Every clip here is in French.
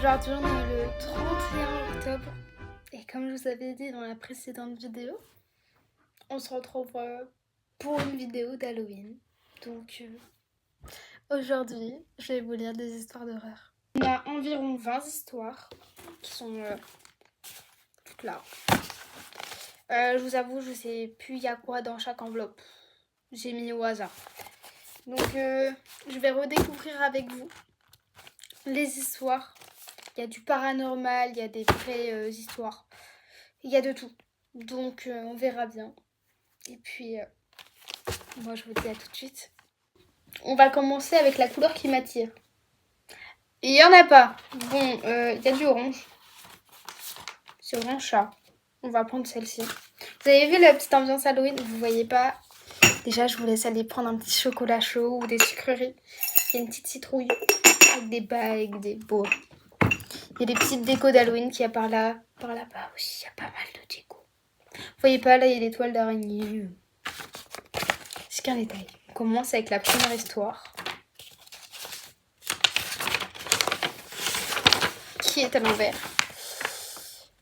Aujourd'hui on est le 31 octobre et comme je vous avais dit dans la précédente vidéo, on se retrouve pour une vidéo d'Halloween. Donc aujourd'hui je vais vous lire des histoires d'horreur. On a environ 20 histoires qui sont toutes là. Je vous avoue, je sais plus il y a quoi dans chaque enveloppe. J'ai mis au hasard. Donc je vais redécouvrir avec vous les histoires. Il y a du paranormal, il y a des vraies histoires. Il y a de tout. Donc on verra bien. Et puis moi je vous dis à tout de suite. On va commencer avec la couleur qui m'attire. Il n'y en a pas. Bon, il y a du orange. C'est orange chat. On va prendre celle-ci. Vous avez vu la petite ambiance Halloween? Vous voyez pas? Déjà je vous laisse aller prendre un petit chocolat chaud ou des sucreries. Il y a une petite citrouille avec des bagues, des beaux. Il y a des petites décos d'Halloween qu'il y a par là. Par là-bas aussi, il y a pas mal de décos. Vous voyez pas, là il y a des toiles d'araignée. C'est qu'un détail. On commence avec la première histoire. Qui est à l'envers.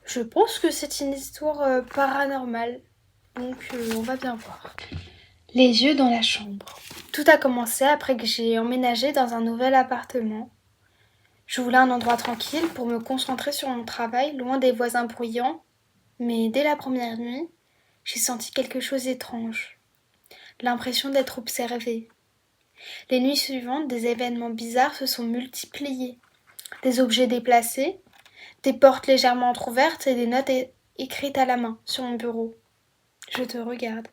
Je pense que c'est une histoire paranormale. Donc on va bien voir. Les yeux dans la chambre. Tout a commencé après que j'ai emménagé dans un nouvel appartement. Je voulais un endroit tranquille pour me concentrer sur mon travail, loin des voisins bruyants. Mais dès la première nuit, j'ai senti quelque chose d'étrange. L'impression d'être observée. Les nuits suivantes, des événements bizarres se sont multipliés. Des objets déplacés, des portes légèrement entrouvertes et des notes écrites à la main sur mon bureau. Je te regarde.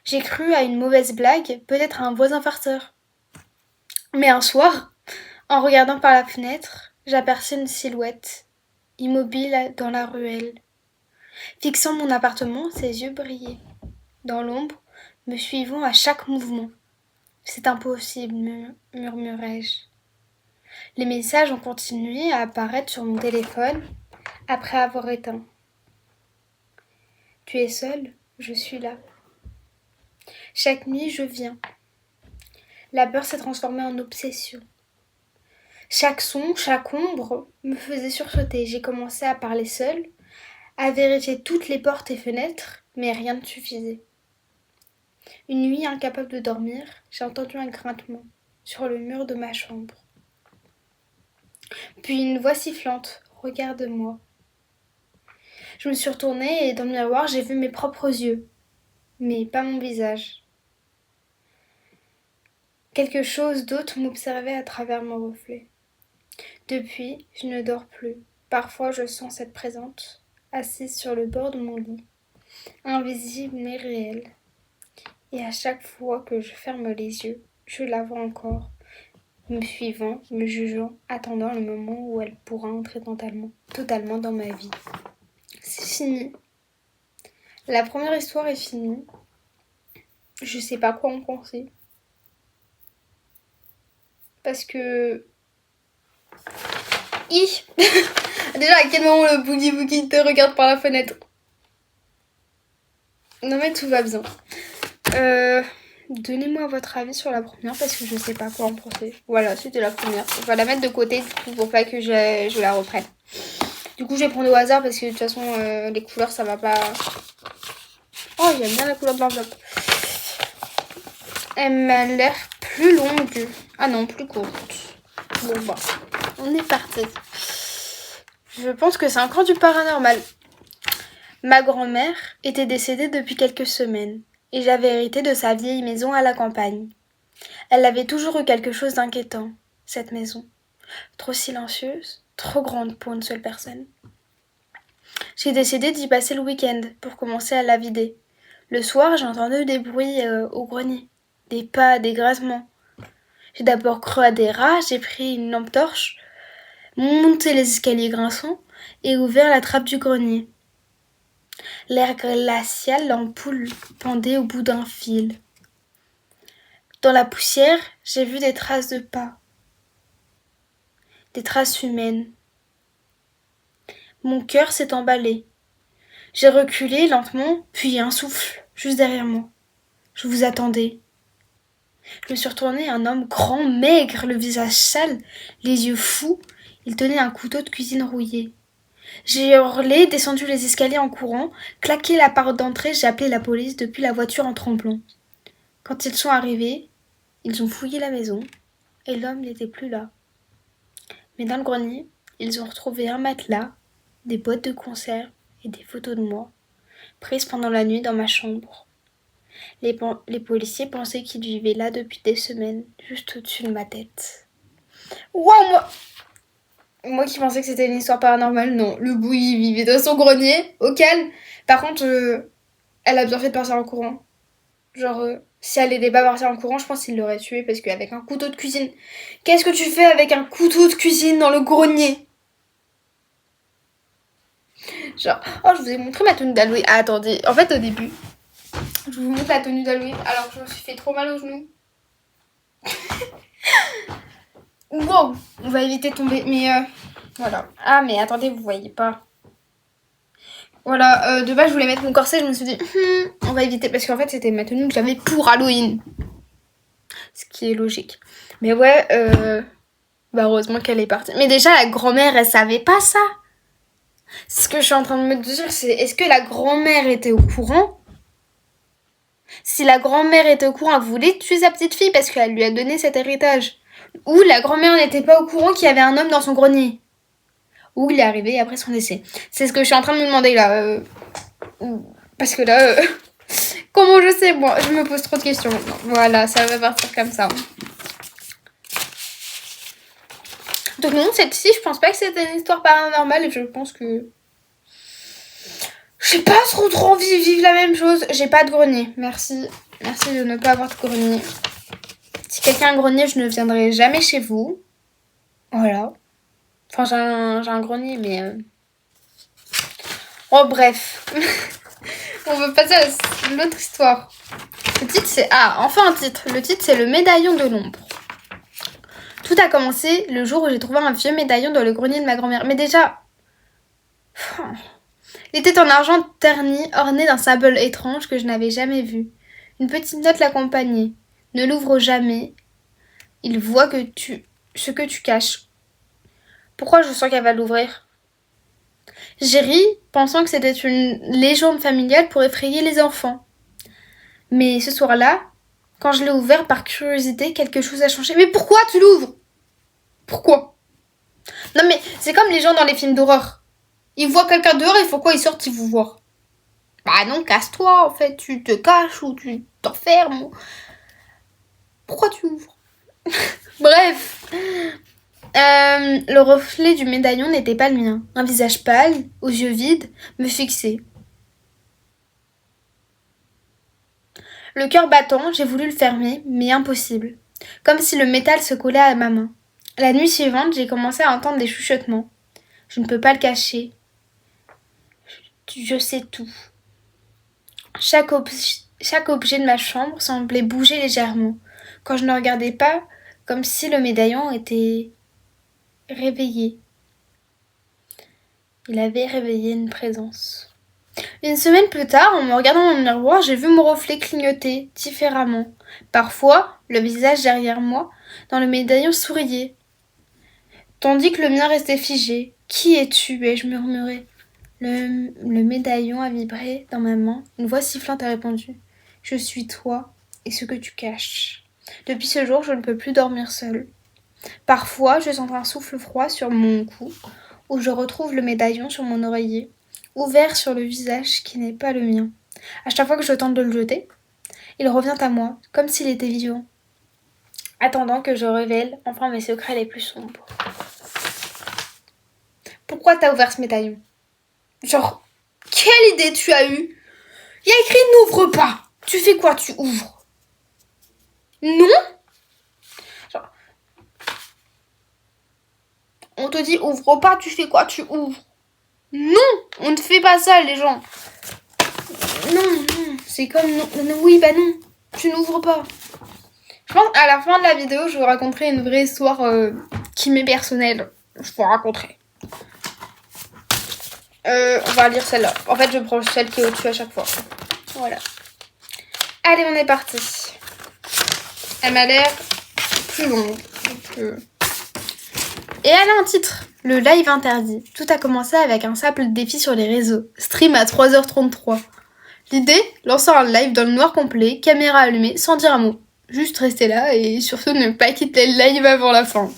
J'ai cru à une mauvaise blague, peut-être à un voisin farceur. Mais un soir, en regardant par la fenêtre, j'aperçus une silhouette, immobile dans la ruelle. Fixant mon appartement, ses yeux brillaient. Dans l'ombre, me suivant à chaque mouvement. C'est impossible, murmurai-je. Les messages ont continué à apparaître sur mon téléphone après avoir éteint. Tu es seul, je suis là. Chaque nuit, je viens. La peur s'est transformée en obsession. Chaque son, chaque ombre me faisait sursauter. J'ai commencé à parler seule, à vérifier toutes les portes et fenêtres, mais rien ne suffisait. Une nuit, incapable de dormir, j'ai entendu un grintement sur le mur de ma chambre. Puis une voix sifflante, « Regarde-moi ». Je me suis retournée et dans le miroir, j'ai vu mes propres yeux, mais pas mon visage. Quelque chose d'autre m'observait à travers mon reflet. Depuis, je ne dors plus. Parfois, je sens cette présence, assise sur le bord de mon lit, invisible mais réelle. Et à chaque fois que je ferme les yeux, je la vois encore, me suivant, me jugeant, attendant le moment où elle pourra entrer totalement dans ma vie. C'est fini. La première histoire est finie. Je sais pas quoi en penser. Parce que... Déjà, à quel moment le Boogie Boogie te regarde par la fenêtre? Non mais tout va bien. Donnez-moi votre avis sur la première parce que je sais pas quoi en penser. Voilà, c'était la première. On va la mettre de côté du coup pour pas que je la reprenne. Du coup, je vais prendre au hasard parce que de toute façon, les couleurs ça va pas... Oh, j'aime bien la couleur de l'enveloppe. Elle m'a l'air plus longue. Ah non, plus courte. Bon bah, on est parti. Je pense que c'est encore du paranormal. Ma grand-mère était décédée depuis quelques semaines et j'avais hérité de sa vieille maison à la campagne. Elle avait toujours eu quelque chose d'inquiétant, cette maison. Trop silencieuse, trop grande pour une seule personne. J'ai décidé d'y passer le week-end pour commencer à la vider. Le soir, j'ai entendu des bruits au grenier, des pas, des grazements. J'ai d'abord cru à des rats, j'ai pris une lampe torche, monté les escaliers grinçants et ouvert la trappe du grenier. L'air glacial, l'ampoule pendait au bout d'un fil. Dans la poussière, j'ai vu des traces de pas, des traces humaines. Mon cœur s'est emballé. J'ai reculé lentement, puis un souffle, juste derrière moi. Je vous attendais. Je me suis retournée, un homme grand, maigre, le visage sale, les yeux fous. Il tenait un couteau de cuisine rouillé. J'ai hurlé, descendu les escaliers en courant, claqué la porte d'entrée, j'ai appelé la police depuis la voiture en tremblant. Quand ils sont arrivés, ils ont fouillé la maison et l'homme n'était plus là. Mais dans le grenier, ils ont retrouvé un matelas, des boîtes de conserve et des photos de moi, prises pendant la nuit dans ma chambre. Les policiers pensaient qu'il vivait là depuis des semaines, juste au-dessus de ma tête. Waouh, moi qui pensais que c'était une histoire paranormale, non. Le bout, il vivait dans son grenier, au calme. Par contre, elle a bien fait de partir en courant. Genre, si elle n'était pas partie en courant, je pense qu'il l'aurait tué parce qu'avec un couteau de cuisine... Qu'est-ce que tu fais avec un couteau de cuisine dans le grenier? Genre, oh, je vous ai montré ma tenue d'Halloween. Ah, attendez, en fait, au début, je vous montre la tenue d'Halloween alors que je me suis fait trop mal aux genoux. Wow, on va éviter de tomber, mais voilà. Ah, mais attendez, vous voyez pas. Voilà, de base, je voulais mettre mon corset, je me suis dit, on va éviter, parce qu'en fait, c'était ma tenue que j'avais pour Halloween. Ce qui est logique. Mais ouais, bah heureusement qu'elle est partie. Mais déjà, la grand-mère, elle savait pas ça. Ce que je suis en train de me dire, c'est est-ce que la grand-mère était au courant? Si la grand-mère était au courant, elle voulait tuer sa petite fille parce qu'elle lui a donné cet héritage. Ou la grand-mère n'était pas au courant qu'il y avait un homme dans son grenier. Ou il est arrivé après son décès. C'est ce que je suis en train de me demander là. Parce que là, comment je sais, moi, je me pose trop de questions maintenant. Voilà, ça va partir comme ça. Donc non, cette-ci, je pense pas que c'était une histoire paranormale. Je pense que... J'ai pas trop envie de vivre la même chose. J'ai pas de grenier. Merci. Merci de ne pas avoir de grenier. Si quelqu'un a un grenier, je ne viendrai jamais chez vous. Voilà. Enfin, j'ai un grenier, mais... Oh, bref. On va passer à l'autre histoire. Le titre, c'est... Ah, enfin un titre. Le titre, c'est Le médaillon de l'ombre. Tout a commencé le jour où j'ai trouvé un vieux médaillon dans le grenier de ma grand-mère. Mais déjà... Il était en argent terni, orné d'un symbole étrange que je n'avais jamais vu. Une petite note l'accompagnait. Ne l'ouvre jamais. Il voit ce que tu caches. Pourquoi je sens qu'elle va l'ouvrir? J'ai ri, pensant que c'était une légende familiale pour effrayer les enfants. Mais ce soir-là, quand je l'ai ouvert par curiosité, quelque chose a changé. Mais pourquoi tu l'ouvres? Pourquoi? Non mais c'est comme les gens dans les films d'horreur. Ils voient quelqu'un dehors, il faut quoi? Ils sortent, ils vous voient. Bah non, casse-toi en fait, tu te caches ou tu t'enfermes. Pourquoi tu ouvres? Bref. Le reflet du médaillon n'était pas le mien. Un visage pâle, aux yeux vides, me fixait. Le cœur battant, j'ai voulu le fermer, mais impossible. Comme si le métal se collait à ma main. La nuit suivante, j'ai commencé à entendre des chuchotements. Je ne peux pas le cacher. Je sais tout. Chaque objet de ma chambre semblait bouger légèrement, quand je ne regardais pas, comme si le médaillon était réveillé. Il avait réveillé une présence. Une semaine plus tard, en me regardant dans le miroir, j'ai vu mon reflet clignoter différemment. Parfois, le visage derrière moi, dans le médaillon, souriait, tandis que le mien restait figé. « Qui es-tu » ai-je murmuré. Le médaillon a vibré dans ma main. Une voix sifflante a répondu. « Je suis toi et ce que tu caches. » Depuis ce jour, je ne peux plus dormir seule. Parfois, je sens un souffle froid sur mon cou, où je retrouve le médaillon sur mon oreiller, ouvert sur le visage qui n'est pas le mien. À chaque fois que je tente de le jeter, il revient à moi, comme s'il était vivant, attendant que je révèle enfin mes secrets les plus sombres. Pourquoi t'as ouvert ce médaillon? Genre, quelle idée tu as eue? Il y a écrit « n'ouvre pas ». Tu fais quoi? Tu ouvres? Non? Genre, on te dit « ouvre pas », tu fais quoi? Tu ouvres? Non, on ne fait pas ça, les gens. Non, c'est comme non, oui, bah non, tu n'ouvres pas. Je pense à la fin de la vidéo, je vous raconterai une vraie histoire qui m'est personnelle. Je vous raconterai. On va lire celle-là. En fait, je prends celle qui est au-dessus à chaque fois. Voilà. Allez, on est parti. Elle m'a l'air plus longue. Et elle a un titre. Le live interdit. Tout a commencé avec un simple défi sur les réseaux. Stream à 3h33. L'idée, lancer un live dans le noir complet, caméra allumée, sans dire un mot. Juste rester là et surtout ne pas quitter le live avant la fin.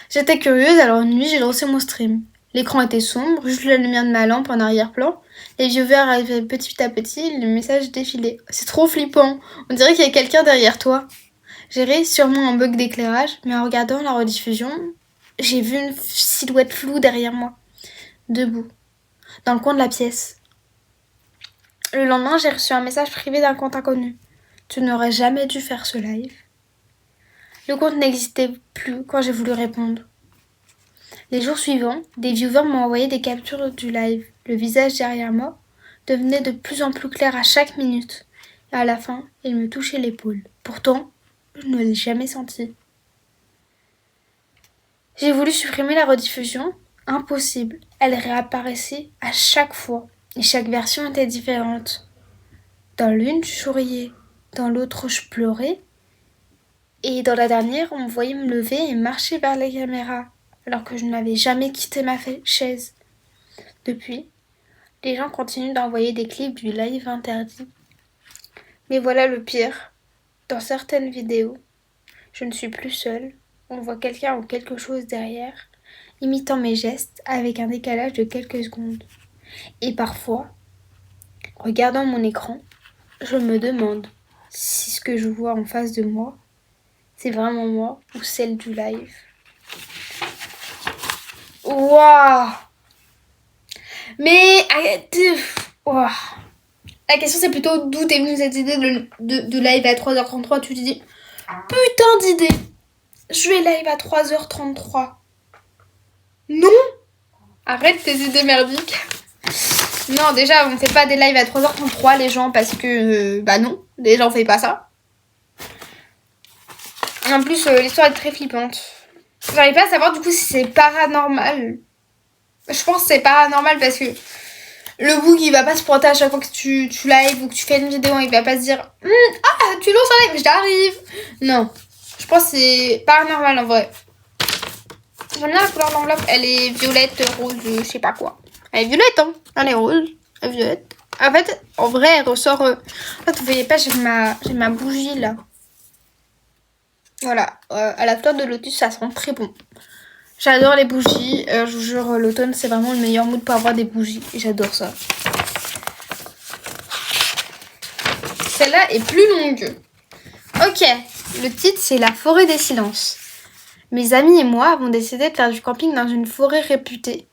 J'étais curieuse, alors une nuit j'ai lancé mon stream. L'écran était sombre, juste la lumière de ma lampe en arrière-plan. Les viewers arrivaient petit à petit, le message défilait. C'est trop flippant, on dirait qu'il y a quelqu'un derrière toi. J'ai sûrement un bug d'éclairage, mais en regardant la rediffusion, j'ai vu une silhouette floue derrière moi, debout, dans le coin de la pièce. Le lendemain, j'ai reçu un message privé d'un compte inconnu. Tu n'aurais jamais dû faire ce live. Le compte n'existait plus quand j'ai voulu répondre. Les jours suivants, des viewers m'ont envoyé des captures du live. Le visage derrière moi devenait de plus en plus clair à chaque minute. Et à la fin, il me touchait l'épaule. Pourtant, je ne l'ai jamais senti. J'ai voulu supprimer la rediffusion. Impossible. Elle réapparaissait à chaque fois. Et chaque version était différente. Dans l'une, je souriais. Dans l'autre, je pleurais. Et dans la dernière, on me voyait me lever et marcher vers la caméra, alors que je n'avais jamais quitté ma chaise. Depuis, les gens continuent d'envoyer des clips du live interdit. Mais voilà le pire. Dans certaines vidéos, je ne suis plus seule. On voit quelqu'un ou quelque chose derrière, imitant mes gestes avec un décalage de quelques secondes. Et parfois, regardant mon écran, je me demande si ce que je vois en face de moi, c'est vraiment moi ou celle du live. Waouh! Mais wow. La question c'est plutôt d'où t'es venue cette idée de live à 3h33. Tu te dis, putain d'idée, je vais live à 3h33. Non! Arrête tes idées merdiques. Non, déjà, on fait pas des lives à 3h33 les gens parce que, bah non, déjà on fait pas ça. En plus, l'histoire est très flippante. J'arrive pas à savoir du coup si c'est paranormal. Je pense que c'est paranormal parce que le bouc il va pas se pointer à chaque fois que tu live ou que tu fais une vidéo, il va pas se dire ah tu lances un live, j'arrive. Non, je pense que c'est paranormal en vrai. J'aime bien la couleur de l'enveloppe, elle est violette, rose, je sais pas quoi. Elle est violette hein, elle est rose, elle est violette. En fait, en vrai elle ressort... En fait vous voyez pas, j'ai ma bougie là. Voilà, à la fleur de lotus ça sent très bon. J'adore les bougies, je vous jure, l'automne c'est vraiment le meilleur mood pour avoir des bougies. J'adore ça. Celle-là est plus longue. Ok, le titre c'est La forêt des silences. Mes amis et moi avons décidé de faire du camping dans une forêt réputée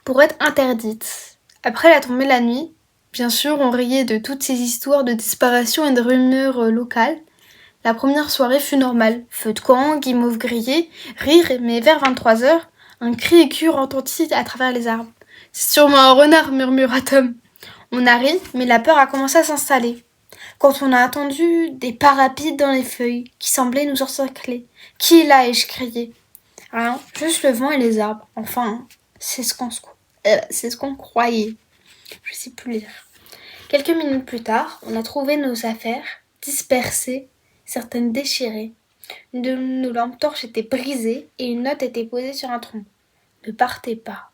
pour être interdite. Après la tombée de la nuit, bien sûr on riait de toutes ces histoires de disparition et de rumeurs locales. La première soirée fut normale. Feu de camp, guimauve grillé, rire, mais vers 23h, un cri aigu retentit à travers les arbres. C'est sûrement un renard, murmura Tom. On a ri, mais la peur a commencé à s'installer. Quand on a entendu des pas rapides dans les feuilles, qui semblaient nous encercler. Qui est là? Ai-je crié. Rien, juste le vent et les arbres. Enfin, c'est ce qu'on croyait. Je sais plus lire. Quelques minutes plus tard, on a trouvé nos affaires dispersées, certaines déchirées. Une de nos lampes torches était brisée et une note était posée sur un tronc. Ne partez pas.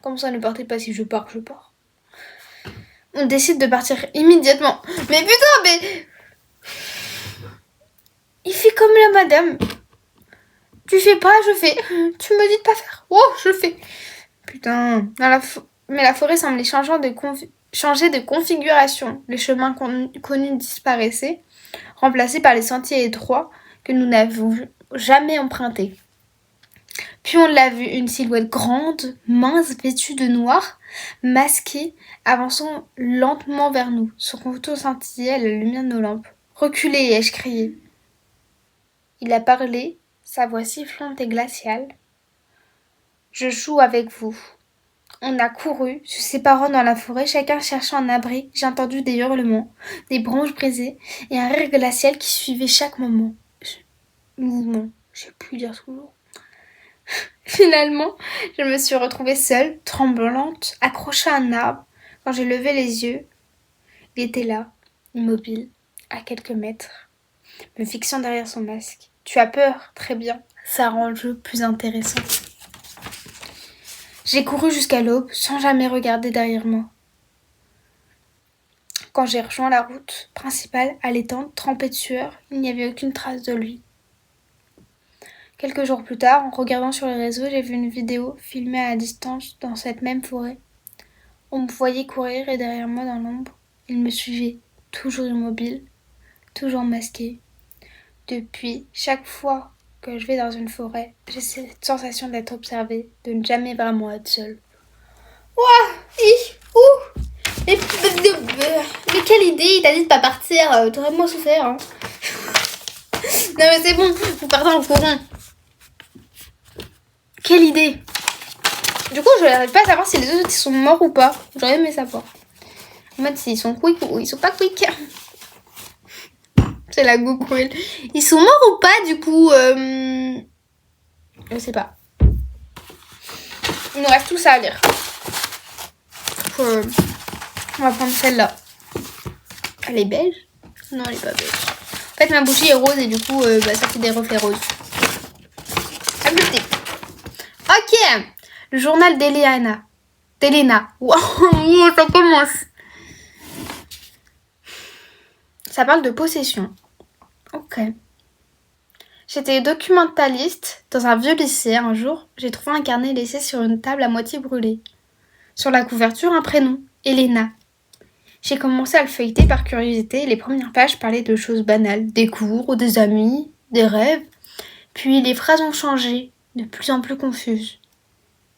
Comment ça ne partez pas? Si je pars, je pars. On décide de partir immédiatement. Mais putain, mais... Il fait comme la madame. Tu fais pas, je fais. Tu me dis de pas faire. Oh, je fais. Putain. Mais la forêt semblait changer de configuration. Les chemins connus disparaissaient, remplacés par les sentiers étroits que nous n'avons jamais empruntés. Puis on l'a vu, une silhouette grande, mince, vêtue de noir, masquée, avançant lentement vers nous. Son contour scintillait à la lumière de nos lampes. « Reculez !» ai-je crié. Il a parlé, sa voix sifflante et glaciale. « Je joue avec vous. » On a couru, se séparant dans la forêt, chacun cherchant un abri. J'ai entendu des hurlements, des branches brisées et un rire glacial qui suivait chaque mouvement. Je sais plus dire ce mot. Finalement, je me suis retrouvée seule, tremblante, accrochée à un arbre. Quand j'ai levé les yeux, il était là, immobile, à quelques mètres, me fixant derrière son masque. Tu as peur? Très bien. Ça rend le jeu plus intéressant. J'ai couru jusqu'à l'aube sans jamais regarder derrière moi. Quand j'ai rejoint la route principale allaitante, trempée de sueur, il n'y avait aucune trace de lui. Quelques jours plus tard, en regardant sur les réseaux, j'ai vu une vidéo filmée à distance dans cette même forêt. On me voyait courir et derrière moi dans l'ombre, il me suivait, toujours immobile, toujours masqué. Depuis, chaque fois que je vais dans une forêt, j'ai cette sensation d'être observée, de ne jamais vraiment être seule. Ouah, ouh. Mais quelle idée, il t'a dit de pas partir, t'aurais moins souffert. Hein. Non mais c'est bon, vous partez en courant. Quelle idée. Du coup, je n'arrive pas à savoir si les autres ils sont morts ou pas. J'aurais aimé savoir. En fait, s'ils sont quick ou ils sont pas quick. C'est la go cruelle. Ils sont morts ou pas, du coup je sais pas. Il nous reste tout ça à lire. On va prendre celle-là. Elle est beige? Non, elle est pas beige. En fait, ma bougie est rose et du coup, ça fait des reflets roses. À bleuter. Ok. Le journal d'Elena. Wow, ça commence. Ça parle de possession. Ok. J'étais documentaliste dans un vieux lycée. Un jour, j'ai trouvé un carnet laissé sur une table à moitié brûlée. Sur la couverture, un prénom, Elena. J'ai commencé à le feuilleter par curiosité. Les premières pages parlaient de choses banales, des cours, des amis, des rêves. Puis les phrases ont changé, de plus en plus confuses.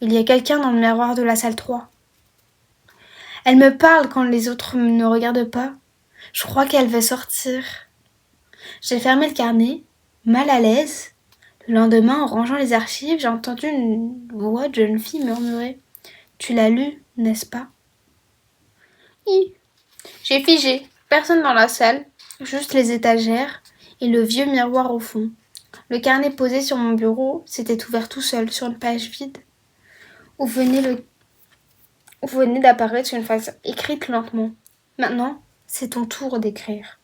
Il y a quelqu'un dans le miroir de la salle 3. Elle me parle quand les autres ne regardent pas. Je crois qu'elle veut sortir. J'ai fermé le carnet, mal à l'aise. Le lendemain, en rangeant les archives, j'ai entendu une voix de jeune fille murmurer « Tu l'as lu, n'est-ce pas ?» J'ai figé. Personne dans la salle, juste les étagères et le vieux miroir au fond. Le carnet posé sur mon bureau s'était ouvert tout seul sur une page vide où venait d'apparaître une phrase écrite lentement. Maintenant, c'est ton tour d'écrire.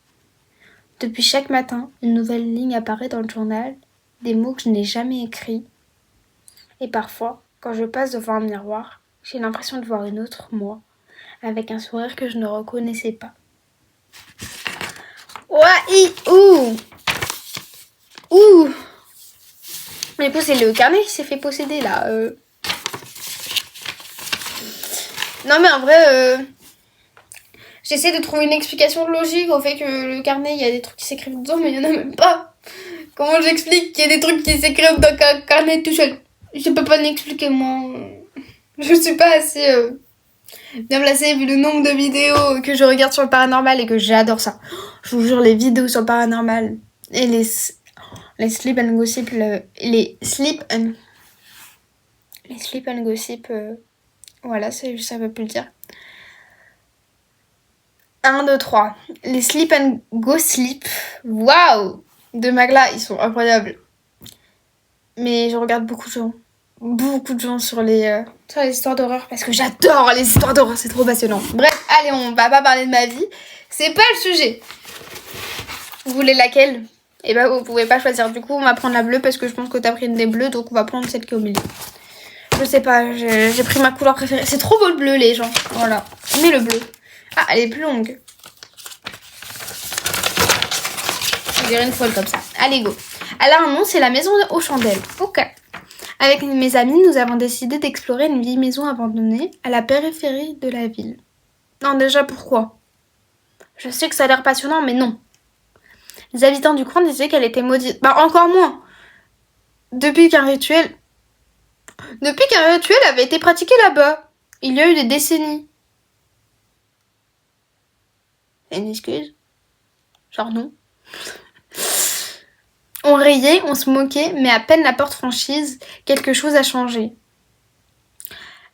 Depuis chaque matin, une nouvelle ligne apparaît dans le journal, des mots que je n'ai jamais écrits. Et parfois, quand je passe devant un miroir, j'ai l'impression de voir une autre moi, avec un sourire que je ne reconnaissais pas. Ouh. Mais c'est le carnet qui s'est fait posséder là. Non mais en vrai, j'essaie de trouver une explication logique au fait que le carnet, il y a des trucs qui s'écrivent dedans, mais il n'y en a même pas. Comment j'explique qu'il y a des trucs qui s'écrivent dans un carnet tout seul? Je peux pas l'expliquer moi. Je suis pas assez bien placée vu le nombre de vidéos que je regarde sur le paranormal et que j'adore ça. Je vous jure, les vidéos sur le paranormal et les sleep and gossip, les sleep and gossip, voilà, ça veut plus le dire. 1, 2, 3. Les sleep and gossip, waouh, de Magla, ils sont incroyables. Mais je regarde beaucoup de gens sur les histoires d'horreur parce que j'adore les histoires d'horreur, c'est trop passionnant. Bref, allez, on va pas parler de ma vie, c'est pas le sujet. Vous voulez laquelle? Eh ben vous pouvez pas choisir, du coup on va prendre la bleue parce que je pense que t'as pris une des bleues, donc on va prendre celle qui est au milieu. Je sais pas, j'ai pris ma couleur préférée. C'est trop beau le bleu les gens, voilà. Mais le bleu. Ah, elle est plus longue. Je dirais une folle comme ça. Allez go. Alors un nom, c'est la maison aux chandelles. Ok. Avec mes amis, nous avons décidé d'explorer une vieille maison abandonnée à la périphérie de la ville. Non, déjà, pourquoi? Je sais que ça a l'air passionnant, mais non. Les habitants du coin disaient qu'elle était maudite. Bah, encore moins. Depuis qu'un rituel avait été pratiqué là-bas. Il y a eu des décennies. C'est une excuse? Genre non. On riait, on se moquait, mais à peine la porte franchise, quelque chose a changé.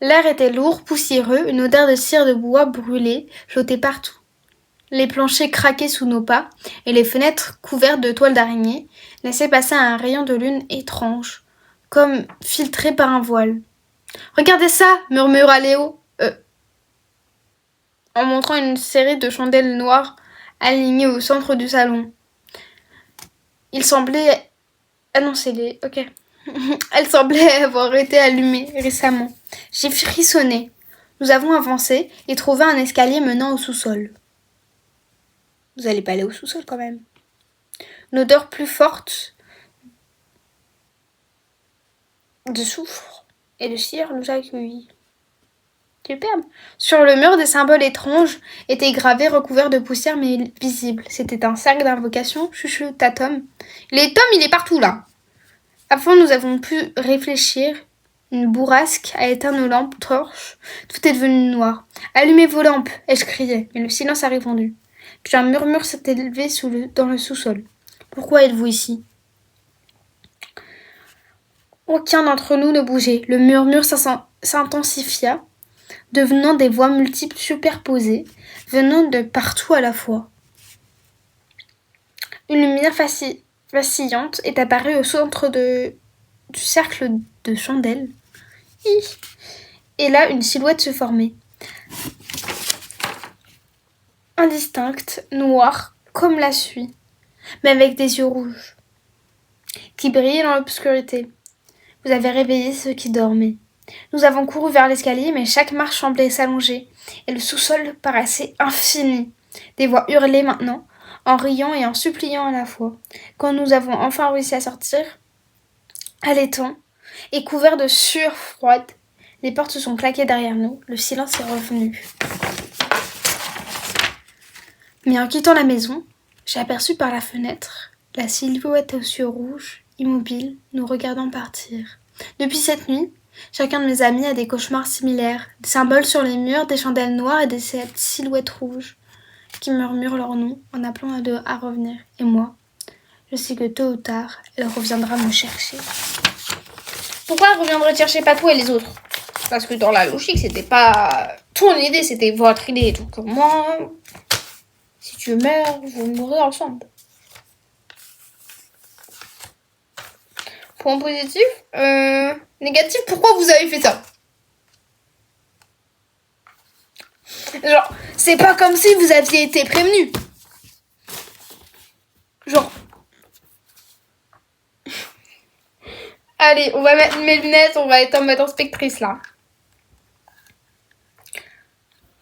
L'air était lourd, poussiéreux, une odeur de cire de bois brûlé flottait partout. Les planchers craquaient sous nos pas, et les fenêtres couvertes de toiles d'araignée laissaient passer un rayon de lune étrange, comme filtré par un voile. « Regardez ça !» murmura Léo, en montrant une série de chandelles noires alignées au centre du salon. Il semblait annoncer les... Ok. Elle semblait avoir été allumée récemment. J'ai frissonné. Nous avons avancé et trouvé un escalier menant au sous-sol. Vous allez pas aller au sous-sol quand même. Une odeur plus forte de soufre et de cire nous a accueillis. Superbe. Sur le mur, des symboles étranges étaient gravés, recouverts de poussière mais visibles. C'était un cercle d'invocation, chuchota Tom. Tom, il est partout là. Avant, nous avons pu réfléchir. Une bourrasque a éteint nos lampes torches. Tout est devenu noir. Allumez vos lampes, ai-je crié, mais le silence a répondu. Puis un murmure s'est élevé dans le sous-sol. Pourquoi êtes-vous ici? Aucun d'entre nous ne bougeait. Le murmure s'intensifia, devenant des voix multiples superposées, venant de partout à la fois. Une lumière vacillante est apparue au centre du cercle de chandelles. Et là, une silhouette se formait. Indistincte, noire, comme la suie, mais avec des yeux rouges, qui brillaient dans l'obscurité. Vous avez réveillé ceux qui dormaient. Nous avons couru vers l'escalier, mais chaque marche semblait s'allonger, et le sous-sol paraissait infini. Des voix hurlaient maintenant, en riant et en suppliant à la fois. Quand nous avons enfin réussi à sortir, haletant et couverts de sueur froide, les portes se sont claquées derrière nous, le silence est revenu. Mais en quittant la maison, j'ai aperçu par la fenêtre la silhouette aux yeux rouges, immobile, nous regardant partir. Depuis cette nuit, chacun de mes amis a des cauchemars similaires, des symboles sur les murs, des chandelles noires et cette silhouette rouge qui murmure leur nom en appelant à revenir. Et moi, je sais que tôt ou tard, elle reviendra me chercher. Pourquoi elle reviendrait chercher Papou et les autres? Parce que dans la logique, c'était pas ton idée, c'était votre idée. Donc moi, si tu meurs, vous mourrez ensemble. Point positif. Négatif, pourquoi vous avez fait ça? Genre, c'est pas comme si vous aviez été prévenu. Genre. Allez, on va mettre mes lunettes, on va être en mode inspectrice là.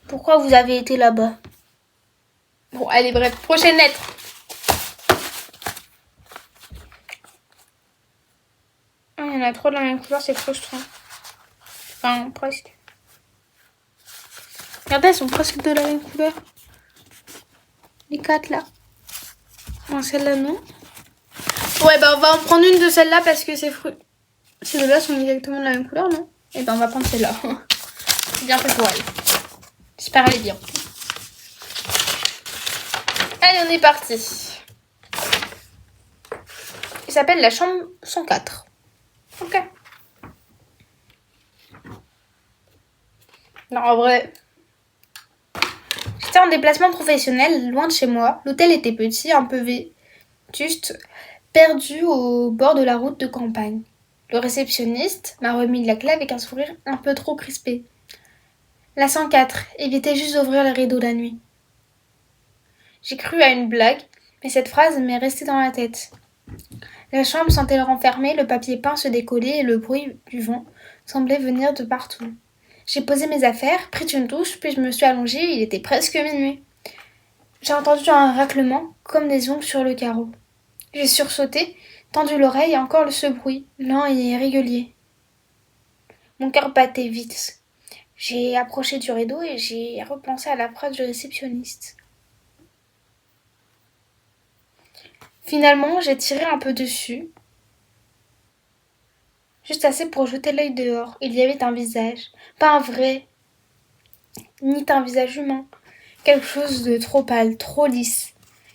Pourquoi vous avez été là-bas? Bon, allez, bref, prochaine lettre. Il y en a trop de la même couleur, c'est frustrant. Enfin, presque. Regardez, elles sont presque de la même couleur. Les 4 là. Bon, celle-là, non. Ouais, bah on va en prendre une de celles-là parce que c'est fruit. Ces deux-là sont exactement de la même couleur, non? Et ben on va prendre celle-là. C'est bien fait pour elle. J'espère elle est bien. Allez, on est parti. Il s'appelle la chambre 104. Ok. Non, en vrai, j'étais en déplacement professionnel, loin de chez moi. L'hôtel était petit, un peu vétuste, perdu au bord de la route de campagne. Le réceptionniste m'a remis la clé avec un sourire un peu trop crispé. La 104, évitez juste d'ouvrir les rideaux la nuit. J'ai cru à une blague, mais cette phrase m'est restée dans la tête. La chambre sentait renfermée, le papier peint se décollait et le bruit du vent semblait venir de partout. J'ai posé mes affaires, pris une douche, puis je me suis allongée, il était presque minuit. J'ai entendu un raclement, comme des ongles sur le carreau. J'ai sursauté, tendu l'oreille et encore ce bruit, lent et irrégulier. Mon cœur battait vite. J'ai approché du rideau et j'ai repensé à la phrase du réceptionniste. Finalement, j'ai tiré un peu dessus, juste assez pour jeter l'œil dehors. Il y avait un visage, pas un vrai, ni un visage humain, quelque chose de trop pâle, trop lisse,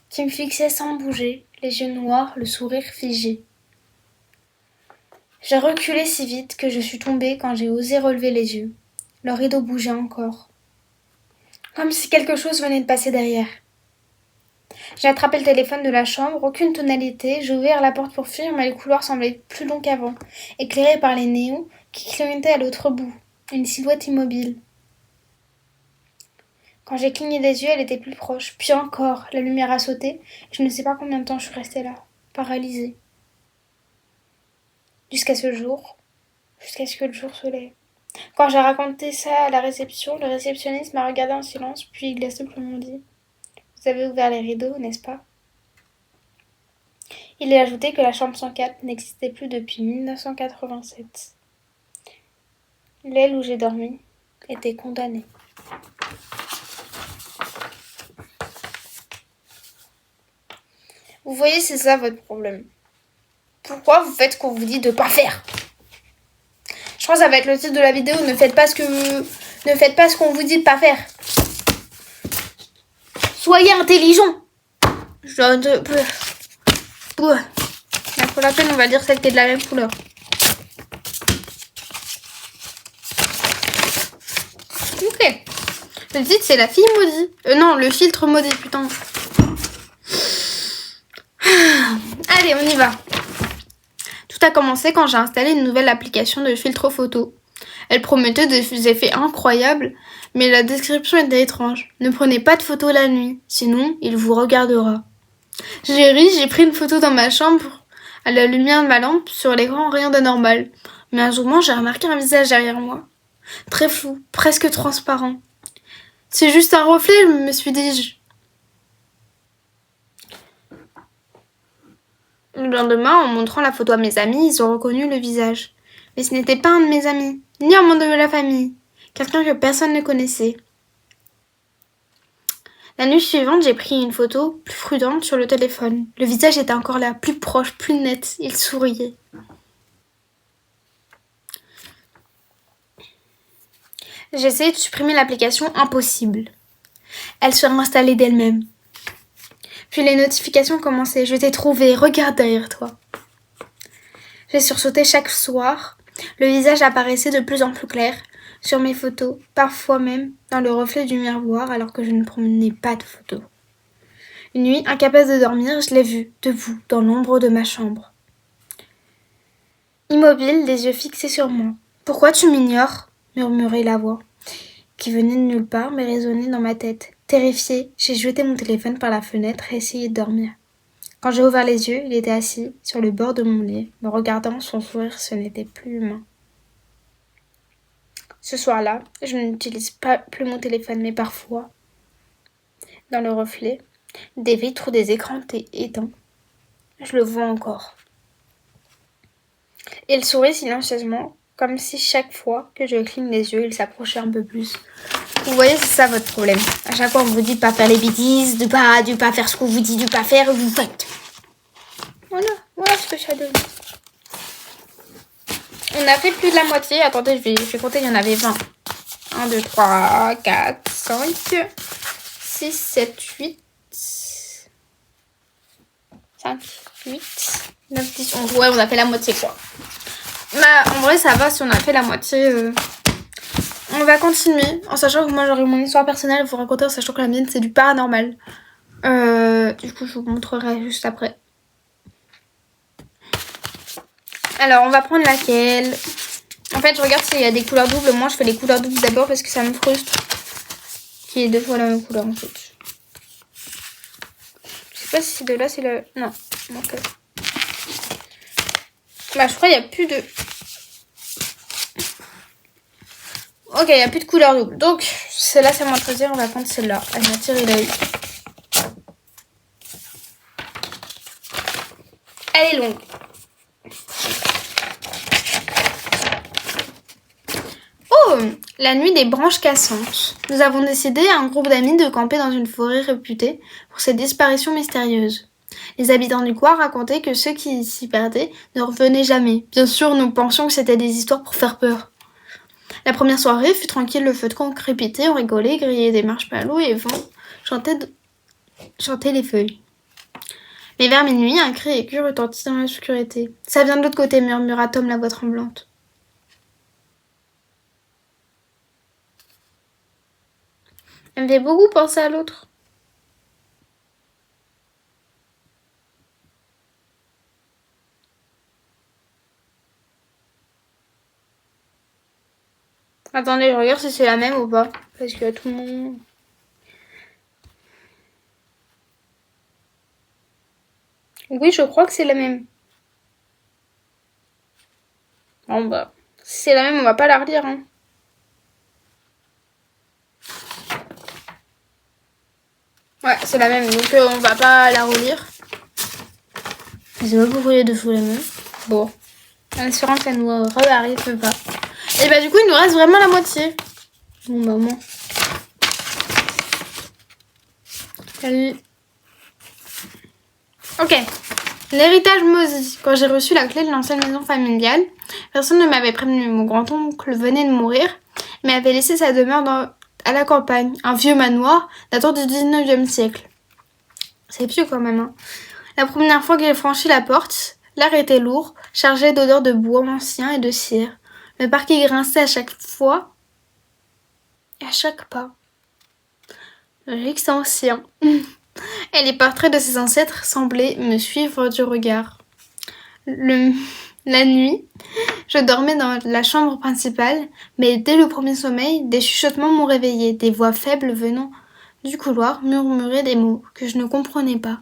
qui me fixait sans bouger, les yeux noirs, le sourire figé. J'ai reculé si vite que je suis tombée quand j'ai osé relever les yeux. Le rideau bougeait encore, comme si quelque chose venait de passer derrière. J'ai attrapé le téléphone de la chambre, aucune tonalité, j'ai ouvert la porte pour fuir, mais le couloir semblait plus long qu'avant, éclairé par les néons qui clignotaient à l'autre bout, une silhouette immobile. Quand j'ai cligné des yeux, elle était plus proche, puis encore, la lumière a sauté, et je ne sais pas combien de temps je suis restée là, paralysée. Jusqu'à ce jour. Jusqu'à ce que le jour se lève. Quand j'ai raconté ça à la réception, le réceptionniste m'a regardé en silence, puis il a simplement dit: Vous avez ouvert les rideaux, n'est-ce pas? Il a ajouté que la chambre 104 n'existait plus depuis 1987. L'aile où j'ai dormi était condamnée. Vous voyez, c'est ça votre problème. Pourquoi vous faites ce qu'on vous dit de pas faire? Je pense que ça va être le titre de la vidéo. Ne faites pas ce qu'on vous dit de pas faire. Soyez intelligent. Pour la peine, on va dire celle qui est de la même couleur. Ok. Le titre, c'est la fille maudite. Non, le filtre maudit, putain. Allez, on y va. Tout a commencé quand j'ai installé une nouvelle application de filtre photo. Elle promettait des effets incroyables, mais la description était étrange. Ne prenez pas de photos la nuit, sinon il vous regardera. J'ai ri, j'ai pris une photo dans ma chambre, à la lumière de ma lampe, sur l'écran, rien d'anormal. Mais un moment, j'ai remarqué un visage derrière moi. Très flou, presque transparent. C'est juste un reflet, me suis dit. Le lendemain, en montrant la photo à mes amis, ils ont reconnu le visage. Mais ce n'était pas un de mes amis, ni un membre de la famille. Quelqu'un que personne ne connaissait. La nuit suivante, j'ai pris une photo plus prudente sur le téléphone. Le visage était encore là, plus proche, plus net. Il souriait. J'ai essayé de supprimer l'application, impossible. Elle se réinstallait d'elle-même. Puis les notifications commençaient. Je t'ai trouvé, regarde derrière toi. J'ai sursauté chaque soir. Le visage apparaissait de plus en plus clair sur mes photos, parfois même dans le reflet du miroir alors que je ne prenais pas de photos. Une nuit, incapable de dormir, je l'ai vu, debout, dans l'ombre de ma chambre. Immobile, les yeux fixés sur moi. « Pourquoi tu m'ignores » murmurait la voix, qui venait de nulle part mais résonnait dans ma tête. Terrifiée, j'ai jeté mon téléphone par la fenêtre et essayé de dormir. Quand j'ai ouvert les yeux, il était assis sur le bord de mon lit, me regardant, son sourire, ce n'était plus humain. Ce soir-là, je n'utilise pas plus mon téléphone, mais parfois, dans le reflet des vitres ou des écrans éteints, je le vois encore. Il sourit silencieusement, comme si chaque fois que je cligne les yeux, il s'approchait un peu plus. Vous voyez, c'est ça votre problème. À chaque fois, on vous dit de pas faire les bêtises, de pas faire ce qu'on vous dit de pas faire, vous faites. Voilà ce que ça donne. On a fait plus de la moitié. Attendez, je vais compter, il y en avait 20. 1, 2, 3, 4, 5, 6, 7, 8, 5, 8, 9, 10, 11. Ouais, on a fait la moitié, quoi. Bah, en vrai, ça va si on a fait la moitié. On va continuer, en sachant que moi, j'aurai mon histoire personnelle à vous raconter, en sachant que la mienne, c'est du paranormal. Du coup, je vous montrerai juste après. Alors, on va prendre laquelle? En fait, je regarde s'il y a des couleurs doubles. Moi, je fais les couleurs doubles d'abord parce que ça me frustre qu'il y ait deux fois la même couleur, en fait. Je sais pas si de là, c'est le... Non. Ok. Bah, je crois qu'il n'y a plus de... Ok, il n'y a plus de couleur double. Donc, celle-là, c'est à moi de choisir. On va prendre celle-là. Elle m'a tiré l'œil. Elle est longue. Oh, la nuit des branches cassantes. Nous avons décidé, un groupe d'amis, de camper dans une forêt réputée pour ses disparitions mystérieuses. Les habitants du coin racontaient que ceux qui s'y perdaient ne revenaient jamais. Bien sûr, nous pensions que c'était des histoires pour faire peur. La première soirée fut tranquille, le feu de camp crépitait, on rigolait, grillait des marshmallows et vent chantait les feuilles. Mais vers minuit, un cri aigu retentit dans l'obscurité. « Ça vient de l'autre côté » murmura Tom, la voix tremblante. Elle me fait beaucoup penser à l'autre. Attendez, je regarde si c'est la même ou pas. Parce que tout le monde... Oui, je crois que c'est la même. Bon bah, si c'est la même, on va pas la relire. Hein. Ouais, c'est la même, donc on va pas la relire. Je sais pas pourquoi il y a deux fois la même. Bon, en espérant que ça nous arrive pas. Et bah du coup, il nous reste vraiment la moitié. Bon bah moi. Ok. L'héritage maudit. Quand j'ai reçu la clé de l'ancienne maison familiale, personne ne m'avait prévenu. Mon grand-oncle venait de mourir, mais avait laissé sa demeure à la campagne, un vieux manoir datant du 19e siècle. C'est vieux quand même. Hein. La première fois que j'ai franchi la porte, l'air était lourd, chargé d'odeurs de bois ancien et de cire. Le parquet grinçait à chaque fois et à chaque pas. Logique, c'est ancien. Et les portraits de ses ancêtres semblaient me suivre du regard. La nuit, je dormais dans la chambre principale, mais dès le premier sommeil, des chuchotements m'ont réveillée, des voix faibles venant du couloir murmuraient des mots que je ne comprenais pas.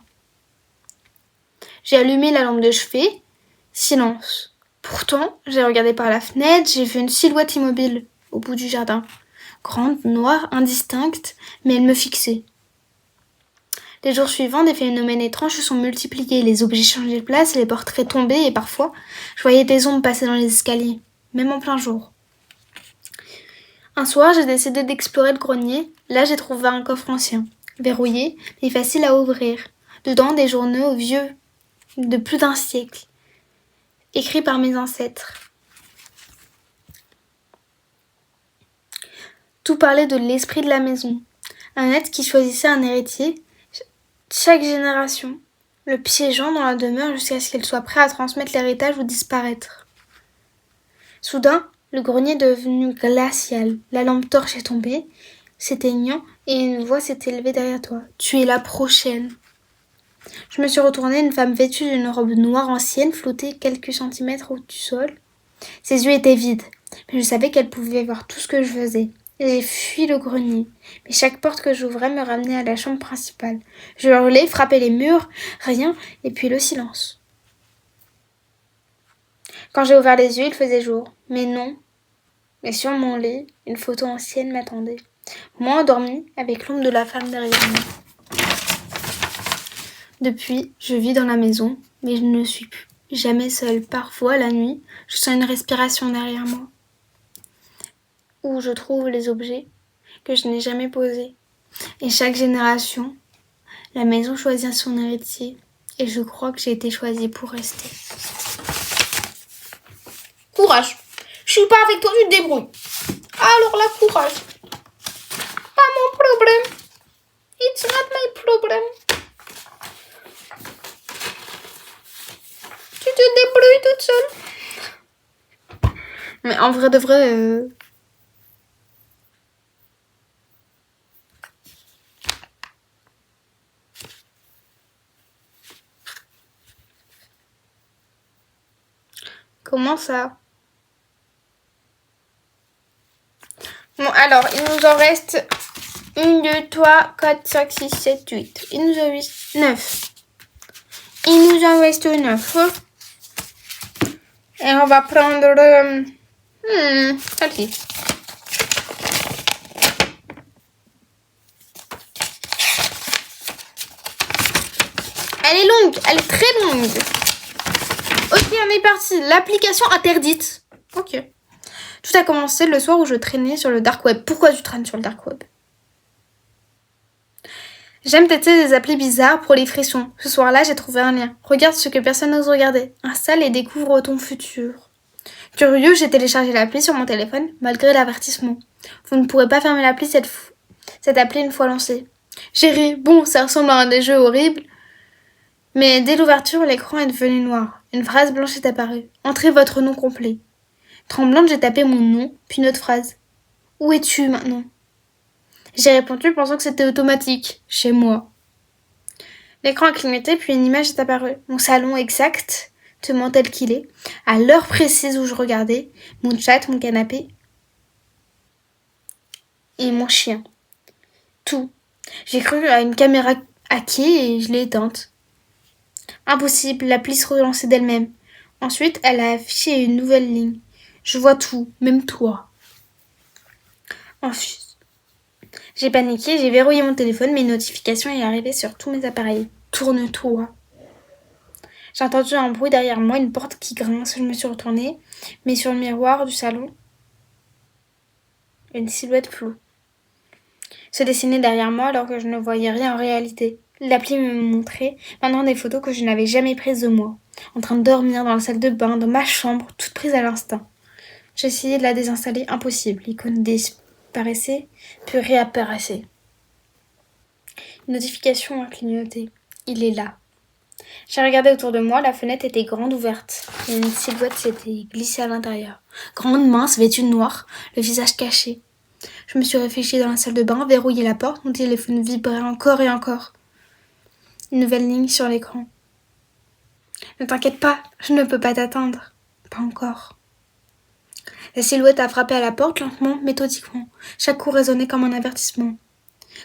J'ai allumé la lampe de chevet. Silence. Pourtant, j'ai regardé par la fenêtre, j'ai vu une silhouette immobile au bout du jardin. Grande, noire, indistincte, mais elle me fixait. Les jours suivants, des phénomènes étranges se sont multipliés. Les objets changeaient de place, les portraits tombaient et parfois, je voyais des ombres passer dans les escaliers, même en plein jour. Un soir, j'ai décidé d'explorer le grenier. Là, j'ai trouvé un coffre ancien, verrouillé, mais facile à ouvrir. Dedans, des journaux vieux de plus d'1 siècle, écrits par mes ancêtres. Tout parlait de l'esprit de la maison. Un être qui choisissait un héritier chaque génération, le piégeant dans la demeure jusqu'à ce qu'elle soit prête à transmettre l'héritage ou disparaître. Soudain, le grenier est devenu glacial. La lampe torche est tombée, s'éteignant, et une voix s'est élevée derrière toi. « Tu es la prochaine !» Je me suis retournée, une femme vêtue d'une robe noire ancienne flottait quelques centimètres au-dessus du sol. Ses yeux étaient vides, mais je savais qu'elle pouvait voir tout ce que je faisais. J'ai fui le grenier, mais chaque porte que j'ouvrais me ramenait à la chambre principale. Je hurlais, frappais les murs, rien, et puis le silence. Quand j'ai ouvert les yeux, il faisait jour, mais non. Mais sur mon lit, une photo ancienne m'attendait. Moi endormie, avec l'ombre de la femme derrière moi. Depuis, je vis dans la maison, mais je ne suis plus jamais seule. Parfois, la nuit, je sens une respiration derrière moi, où je trouve les objets que je n'ai jamais posés. Et chaque génération, la maison choisit son héritier. Et je crois que j'ai été choisie pour rester. Courage. Je suis pas avec toi, tu te débrouilles. Alors là, courage. Pas mon problème. It's not my problem. Tu te débrouilles toute seule. Mais en vrai de vrai... Comment ça? Bon, alors, il nous en reste 1, 2, 3, 4, 5, 6, 7, 8. Il nous en reste 9. Il nous en reste 9. Et on va prendre... celle-ci. Elle est longue, elle est très longue. Ok, on est parti. L'application interdite. Ok. Tout a commencé le soir où je traînais sur le dark web. Pourquoi tu traînes sur le dark web? J'aime tester des applis bizarres pour les frissons. Ce soir-là, j'ai trouvé un lien. Regarde ce que personne n'ose regarder. Installe et découvre ton futur. Curieux, j'ai téléchargé l'appli sur mon téléphone, malgré l'avertissement. Vous ne pourrez pas fermer l'appli cette appli une fois lancée. J'ai ri. Bon, ça ressemble à un des jeux horribles. Mais dès l'ouverture, l'écran est devenu noir. Une phrase blanche est apparue. Entrez votre nom complet. Tremblante, j'ai tapé mon nom, puis une autre phrase. Où es-tu maintenant? J'ai répondu pensant que c'était automatique. Chez moi. L'écran a clignoté, puis une image est apparue. Mon salon exactement tel qu'il est, à l'heure précise où je regardais, mon chat, mon canapé et mon chien. Tout. J'ai cru à une caméra hackée et je l'ai éteinte. Impossible, l'appli se relançait d'elle-même. Ensuite, elle a affiché une nouvelle ligne. Je vois tout, même toi. Ensuite, j'ai paniqué, j'ai verrouillé mon téléphone, mais une notification est arrivée sur tous mes appareils. Tourne-toi. J'ai entendu un bruit derrière moi, une porte qui grince. Je me suis retournée, mais sur le miroir du salon, une silhouette floue se dessinait derrière moi alors que je ne voyais rien en réalité. L'appli me montrait maintenant des photos que je n'avais jamais prises de moi, en train de dormir dans la salle de bain, dans ma chambre, toute prise à l'instinct. J'ai essayé de la désinstaller, impossible. L'icône disparaissait, puis réapparaissait. Une notification a clignoté. Il est là. J'ai regardé autour de moi, la fenêtre était grande ouverte, et une silhouette s'était glissée à l'intérieur. Grande, mince, vêtue de noir, le visage caché. Je me suis réfugiée dans la salle de bain, verrouillé la porte, mon téléphone vibrait encore et encore. Une nouvelle ligne sur l'écran. Ne t'inquiète pas, je ne peux pas t'atteindre. Pas encore. La silhouette a frappé à la porte lentement, méthodiquement. Chaque coup résonnait comme un avertissement.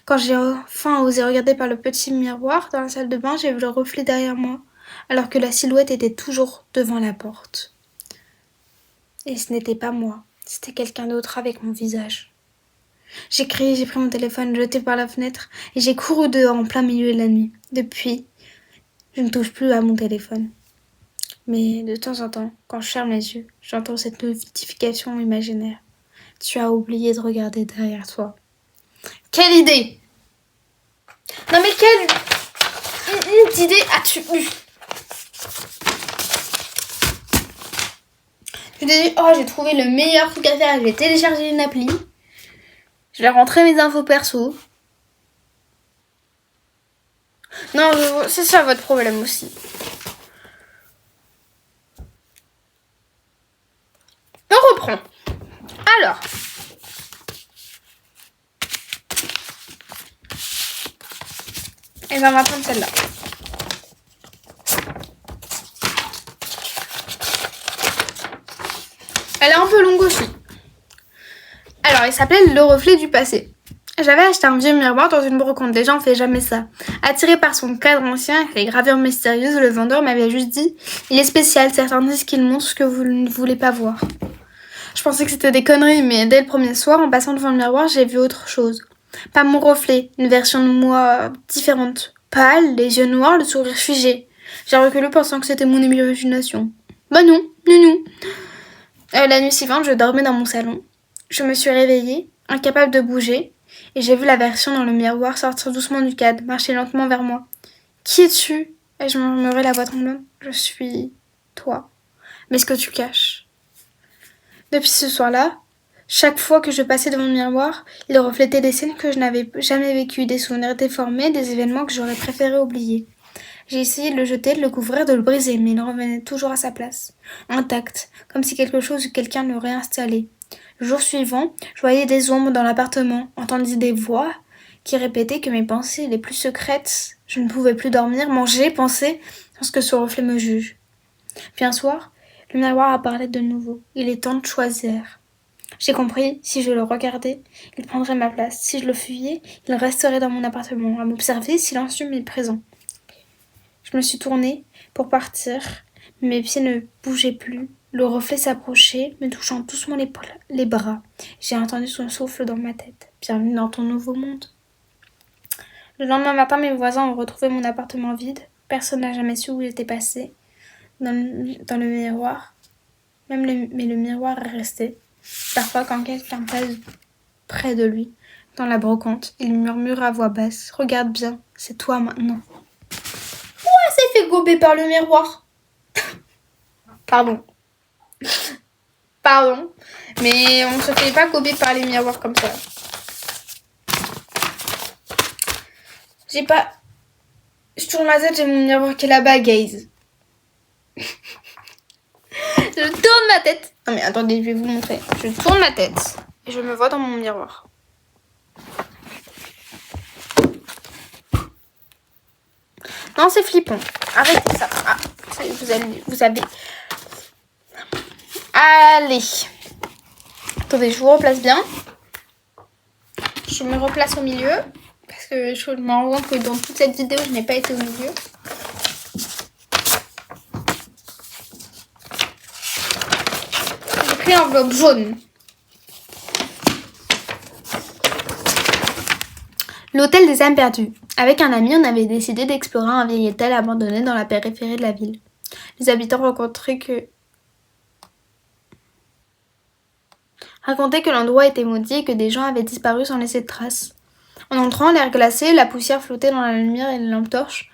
Quand j'ai enfin osé regarder par le petit miroir dans la salle de bain, j'ai vu le reflet derrière moi, alors que la silhouette était toujours devant la porte. Et ce n'était pas moi, c'était quelqu'un d'autre avec mon visage. J'ai crié, j'ai pris mon téléphone, jeté par la fenêtre, et j'ai couru dehors en plein milieu de la nuit. Depuis, je ne touche plus à mon téléphone. Mais de temps en temps, quand je ferme les yeux, j'entends cette notification imaginaire. Tu as oublié de regarder derrière toi. Quelle idée! Non mais quelle idée as-tu eue? Je t'ai dit, oh j'ai trouvé le meilleur truc à faire, je vais télécharger une appli. Je vais rentrer mes infos perso. Non, c'est ça votre problème aussi. On reprend. Alors. Et ben on va prendre celle-là. Elle est un peu longue aussi. Alors, il s'appelait Le reflet du passé. J'avais acheté un vieux miroir dans une brocante. Les gens ne font jamais ça. Attiré par son cadre ancien et les gravures mystérieuses, le vendeur m'avait juste dit « Il est spécial, certains disent qu'il montre ce que vous ne voulez pas voir. » Je pensais que c'était des conneries, mais dès le premier soir, en passant devant le miroir, j'ai vu autre chose. Pas mon reflet, une version de moi différente. Pâle, les yeux noirs, le sourire figé. J'ai reculé pensant que c'était mon imagination. Bah non, non. La nuit suivante, je dormais dans mon salon. Je me suis réveillée, incapable de bouger, et j'ai vu la version dans le miroir sortir doucement du cadre, marcher lentement vers moi. « Qui es-tu » ai-je murmuré la voix tremblante. « Je suis... toi. Mais ce que tu caches. » Depuis ce soir-là, chaque fois que je passais devant le miroir, il reflétait des scènes que je n'avais jamais vécues, des souvenirs déformés, des événements que j'aurais préféré oublier. J'ai essayé de le jeter, de le couvrir, de le briser, mais il revenait toujours à sa place, intact, comme si quelque chose ou quelqu'un le réinstallait. Le jour suivant, je voyais des ombres dans l'appartement, entendis des voix qui répétaient que mes pensées les plus secrètes, je ne pouvais plus dormir, manger, penser, sans que ce reflet me juge. Puis un soir, le miroir apparaît de nouveau. Il est temps de choisir. J'ai compris, si je le regardais, il prendrait ma place. Si je le fuyais, il resterait dans mon appartement, à m'observer, silencieux mais présent. Je me suis tournée pour partir, mais mes pieds ne bougeaient plus. Le reflet s'approchait, me touchant doucement les bras. J'ai entendu son souffle dans ma tête. Bienvenue dans ton nouveau monde. Le lendemain matin, mes voisins ont retrouvé mon appartement vide. Personne n'a jamais su où il était passé. Dans le miroir. Mais le miroir est resté. Parfois, quand quelqu'un passe près de lui, dans la brocante, il murmure à voix basse. Regarde bien, c'est toi maintenant. Ouais, c'est fait gober par le miroir. Pardon. Mais on se fait pas gober par les miroirs comme ça. Je tourne ma tête, j'ai mon miroir qui est là-bas, guys. Je tourne ma tête. Non mais attendez, je vais vous montrer. Je tourne ma tête et je me vois dans mon miroir. Non, c'est flippant. Arrêtez ça. Ah, vous avez... Allez. Attendez, je vous replace bien. Je me replace au milieu. Parce que je me rends compte que dans toute cette vidéo, je n'ai pas été au milieu. J'ai pris rempli l'enveloppe jaune. L'hôtel des âmes perdues. Avec un ami, on avait décidé d'explorer un vieil hôtel abandonné dans la périphérie de la ville. Les habitants racontaient que l'endroit était maudit et que des gens avaient disparu sans laisser de traces. En entrant, l'air glacé, la poussière flottait dans la lumière et les lampes torches.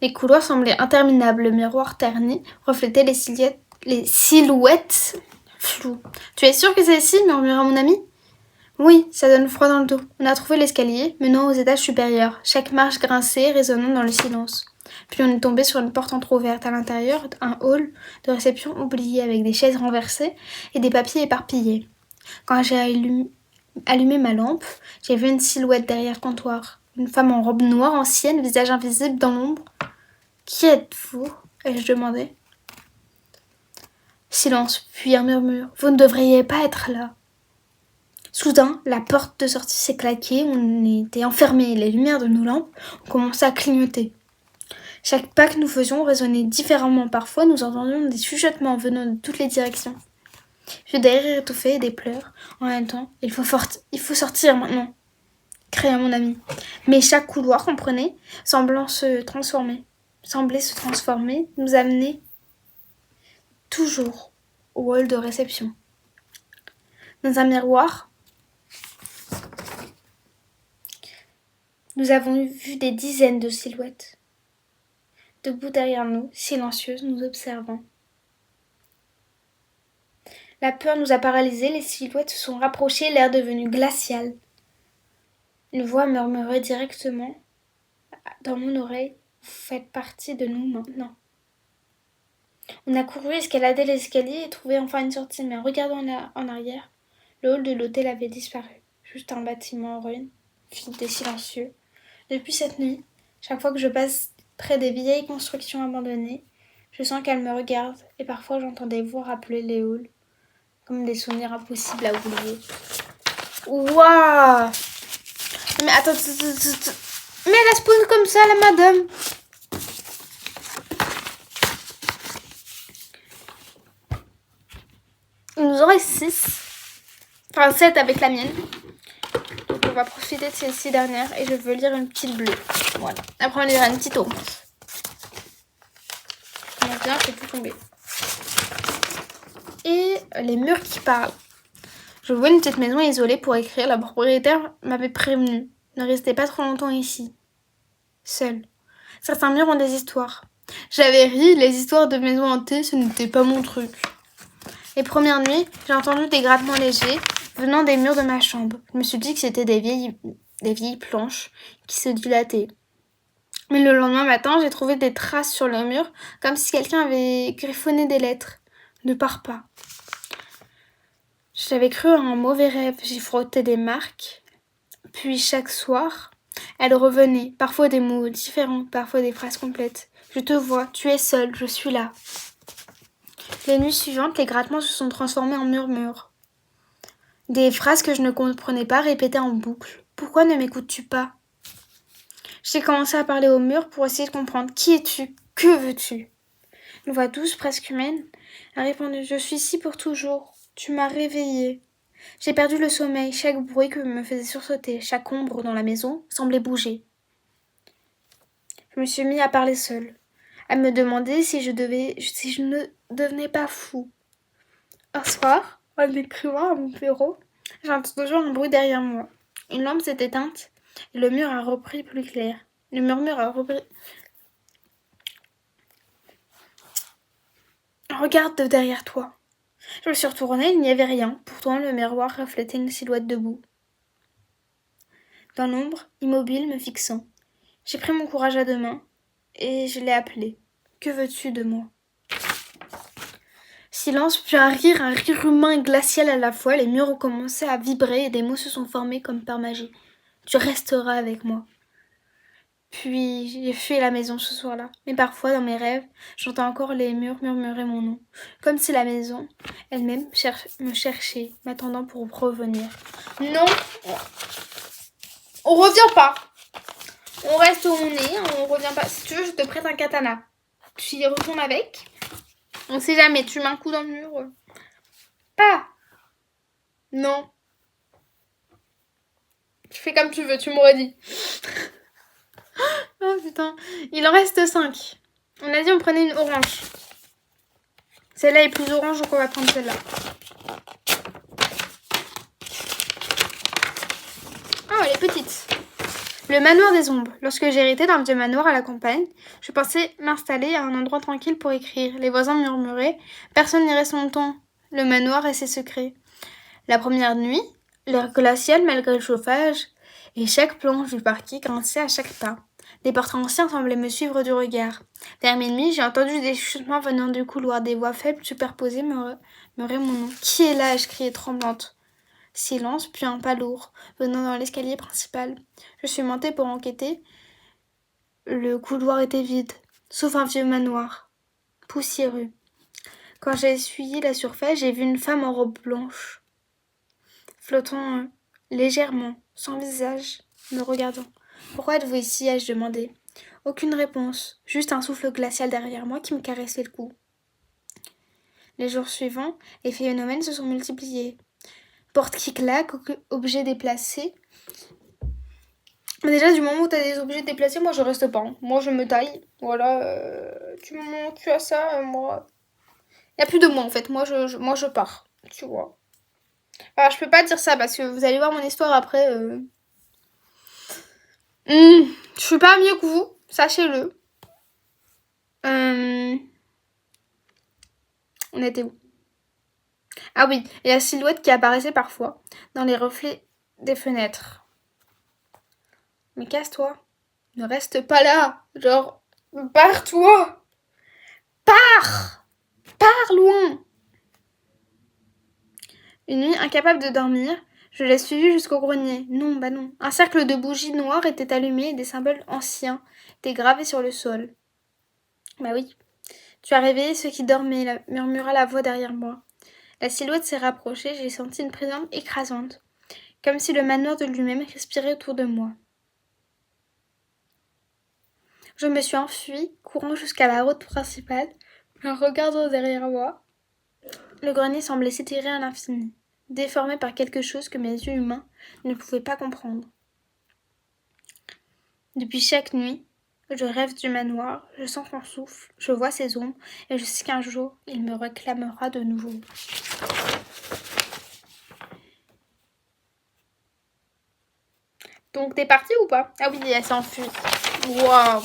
Les couloirs semblaient interminables. Le miroir terni reflétait les silhouettes floues. « Tu es sûr que c'est ici ?» murmura mon ami. « Oui, ça donne froid dans le dos. » On a trouvé l'escalier menant aux étages supérieurs. Chaque marche grinçait, résonnant dans le silence. Puis on est tombé sur une porte entrouverte. À l'intérieur, un hall de réception oublié avec des chaises renversées et des papiers éparpillés. Quand j'ai allumé ma lampe, j'ai vu une silhouette derrière le comptoir. Une femme en robe noire ancienne, visage invisible dans l'ombre. « Qui êtes-vous » ai-je demandé. Silence, puis un murmure. « Vous ne devriez pas être là. » Soudain, la porte de sortie s'est claquée, on était enfermés, les lumières de nos lampes ont commencé à clignoter. Chaque pas que nous faisions résonnait différemment. Parfois, nous entendions des chuchotements venant de toutes les directions. J'ai des rires étouffés et des pleurs. En même temps, il faut sortir maintenant, cria mon ami. Mais chaque couloir qu'on prenait semblait se transformer, nous amener toujours au hall de réception. Dans un miroir, nous avons vu des dizaines de silhouettes, debout derrière nous, silencieuses, nous observant. La peur nous a paralysés, les silhouettes se sont rapprochées, l'air devenu glacial. Une voix murmurait directement dans mon oreille. « Vous faites partie de nous maintenant. » On a couru, escaladé l'escalier et trouvé enfin une sortie, mais en regardant en arrière, le hall de l'hôtel avait disparu. Juste un bâtiment en ruine, vide et silencieux. Depuis cette nuit, chaque fois que je passe près des vieilles constructions abandonnées, je sens qu'elles me regardent et parfois j'entends des voix rappeler les halls, comme des souvenirs impossibles à oublier. Waouh! Mais attends. Mais elle se pose comme ça, la madame. Il nous en reste 6. Enfin 7 avec la mienne. Donc on va profiter de ces 6 dernières et je veux lire une petite bleue. Voilà. Après on lira une petite orange. Bien, je peux plus tomber. Et les murs qui parlent. Je vois une petite maison isolée pour écrire. La propriétaire m'avait prévenu. Ne restez pas trop longtemps ici. Seule. Certains murs ont des histoires. J'avais ri, les histoires de maisons hantées, ce n'était pas mon truc. Les premières nuits, j'ai entendu des grattements légers venant des murs de ma chambre. Je me suis dit que c'était des vieilles planches qui se dilataient. Mais le lendemain matin, j'ai trouvé des traces sur le mur, comme si quelqu'un avait griffonné des lettres. Ne pars pas. J'avais cru à un mauvais rêve. J'y frottais des marques. Puis chaque soir, elle revenait. Parfois des mots différents, parfois des phrases complètes. Je te vois, tu es seule, je suis là. Les nuits suivantes, les grattements se sont transformés en murmures. Des phrases que je ne comprenais pas répétées en boucle. Pourquoi ne m'écoutes-tu pas ? J'ai commencé à parler au mur pour essayer de comprendre. Qui es-tu ? Que veux-tu ? Une voix douce, presque humaine, a répondu. Je suis ici pour toujours. Tu m'as réveillée. J'ai perdu le sommeil. Chaque bruit que me faisait sursauter, chaque ombre dans la maison semblait bouger. Je me suis mis à parler seule, à me demander si je ne devenais pas fou. Un soir, en écrivant à mon bureau, j'entends toujours un bruit derrière moi. Une lampe s'est éteinte et le mur a repris plus clair. Le murmure a repris. Regarde de derrière toi. Je me suis retournée, il n'y avait rien. Pourtant, le miroir reflétait une silhouette debout. Dans l'ombre, immobile, me fixant. J'ai pris mon courage à deux mains et je l'ai appelé. Que veux-tu de moi ? Silence, puis un rire humain et glacial à la fois. Les murs ont commencé à vibrer et des mots se sont formés comme par magie. Tu resteras avec moi. Puis j'ai fui la maison ce soir-là. Mais parfois, dans mes rêves, j'entends encore les murs murmurer mon nom. Comme si la maison elle-même me cherchait, m'attendant pour revenir. Non, on revient pas. On reste où on est, on revient pas. Si tu veux, je te prête un katana. Tu y retournes avec. On sait jamais, tu mets un coup dans le mur. Pas. Non. Tu fais comme tu veux, tu m'aurais dit. Oh putain. Il en reste 5. On a dit on prenait une orange. Celle-là est plus orange, donc on va prendre celle-là. Oh, elle est petite. Le manoir des ombres. Lorsque j'héritais d'un vieux manoir à la campagne, je pensais m'installer à un endroit tranquille pour écrire. Les voisins murmuraient. Personne n'irait son temps. Le manoir et ses secrets. La première nuit, l'air glacial malgré le chauffage, et chaque planche du parquet grinçait à chaque pas. Des portraits anciens semblaient me suivre du regard. Vers minuit, j'ai entendu des chuchotements venant du couloir. Des voix faibles superposées murmuraient mon nom. Qui est là? Je criai tremblante. Silence, puis un pas lourd, venant dans l'escalier principal. Je suis montée pour enquêter. Le couloir était vide, sauf un vieux manoir, poussiéreux. Quand j'ai essuyé la surface, j'ai vu une femme en robe blanche, flottant légèrement, sans visage, me regardant. Pourquoi êtes-vous ici? Ai-je demandé. Aucune réponse, juste un souffle glacial derrière moi qui me caressait le cou. Les jours suivants, les phénomènes se sont multipliés. Portes qui claquent, objets déplacés. Mais déjà, du moment où tu as des objets déplacés, moi je reste pas. Hein. Moi je me taille. Voilà. Du moment où tu as ça, moi. Il n'y a plus de moi en fait. Moi je pars. Tu vois. Alors je peux pas dire ça parce que vous allez voir mon histoire après. Je suis pas mieux que vous. Sachez-le. On était où? Ah oui, et la silhouette qui apparaissait parfois dans les reflets des fenêtres. Mais casse-toi. Ne reste pas là. Genre, barre-toi. Pars. Pars loin. Une nuit, incapable de dormir, je l'ai suivi jusqu'au grenier. Non, bah non. Un cercle de bougies noires était allumé et des symboles anciens étaient gravés sur le sol. Bah oui. Tu as réveillé ceux qui dormaient, murmura la voix derrière moi. La silhouette s'est rapprochée, j'ai senti une présence écrasante, comme si le manoir de lui-même respirait autour de moi. Je me suis enfuie, courant jusqu'à la route principale, en regardant derrière moi. Le grenier semblait s'étirer à l'infini, déformé par quelque chose que mes yeux humains ne pouvaient pas comprendre. Depuis chaque nuit, je rêve du manoir, je sens son souffle, je vois ses ombres, et je sais qu'un jour, il me réclamera de nouveau. Donc t'es partie ou pas? Ah oui, elle s'est enfuie. Waouh.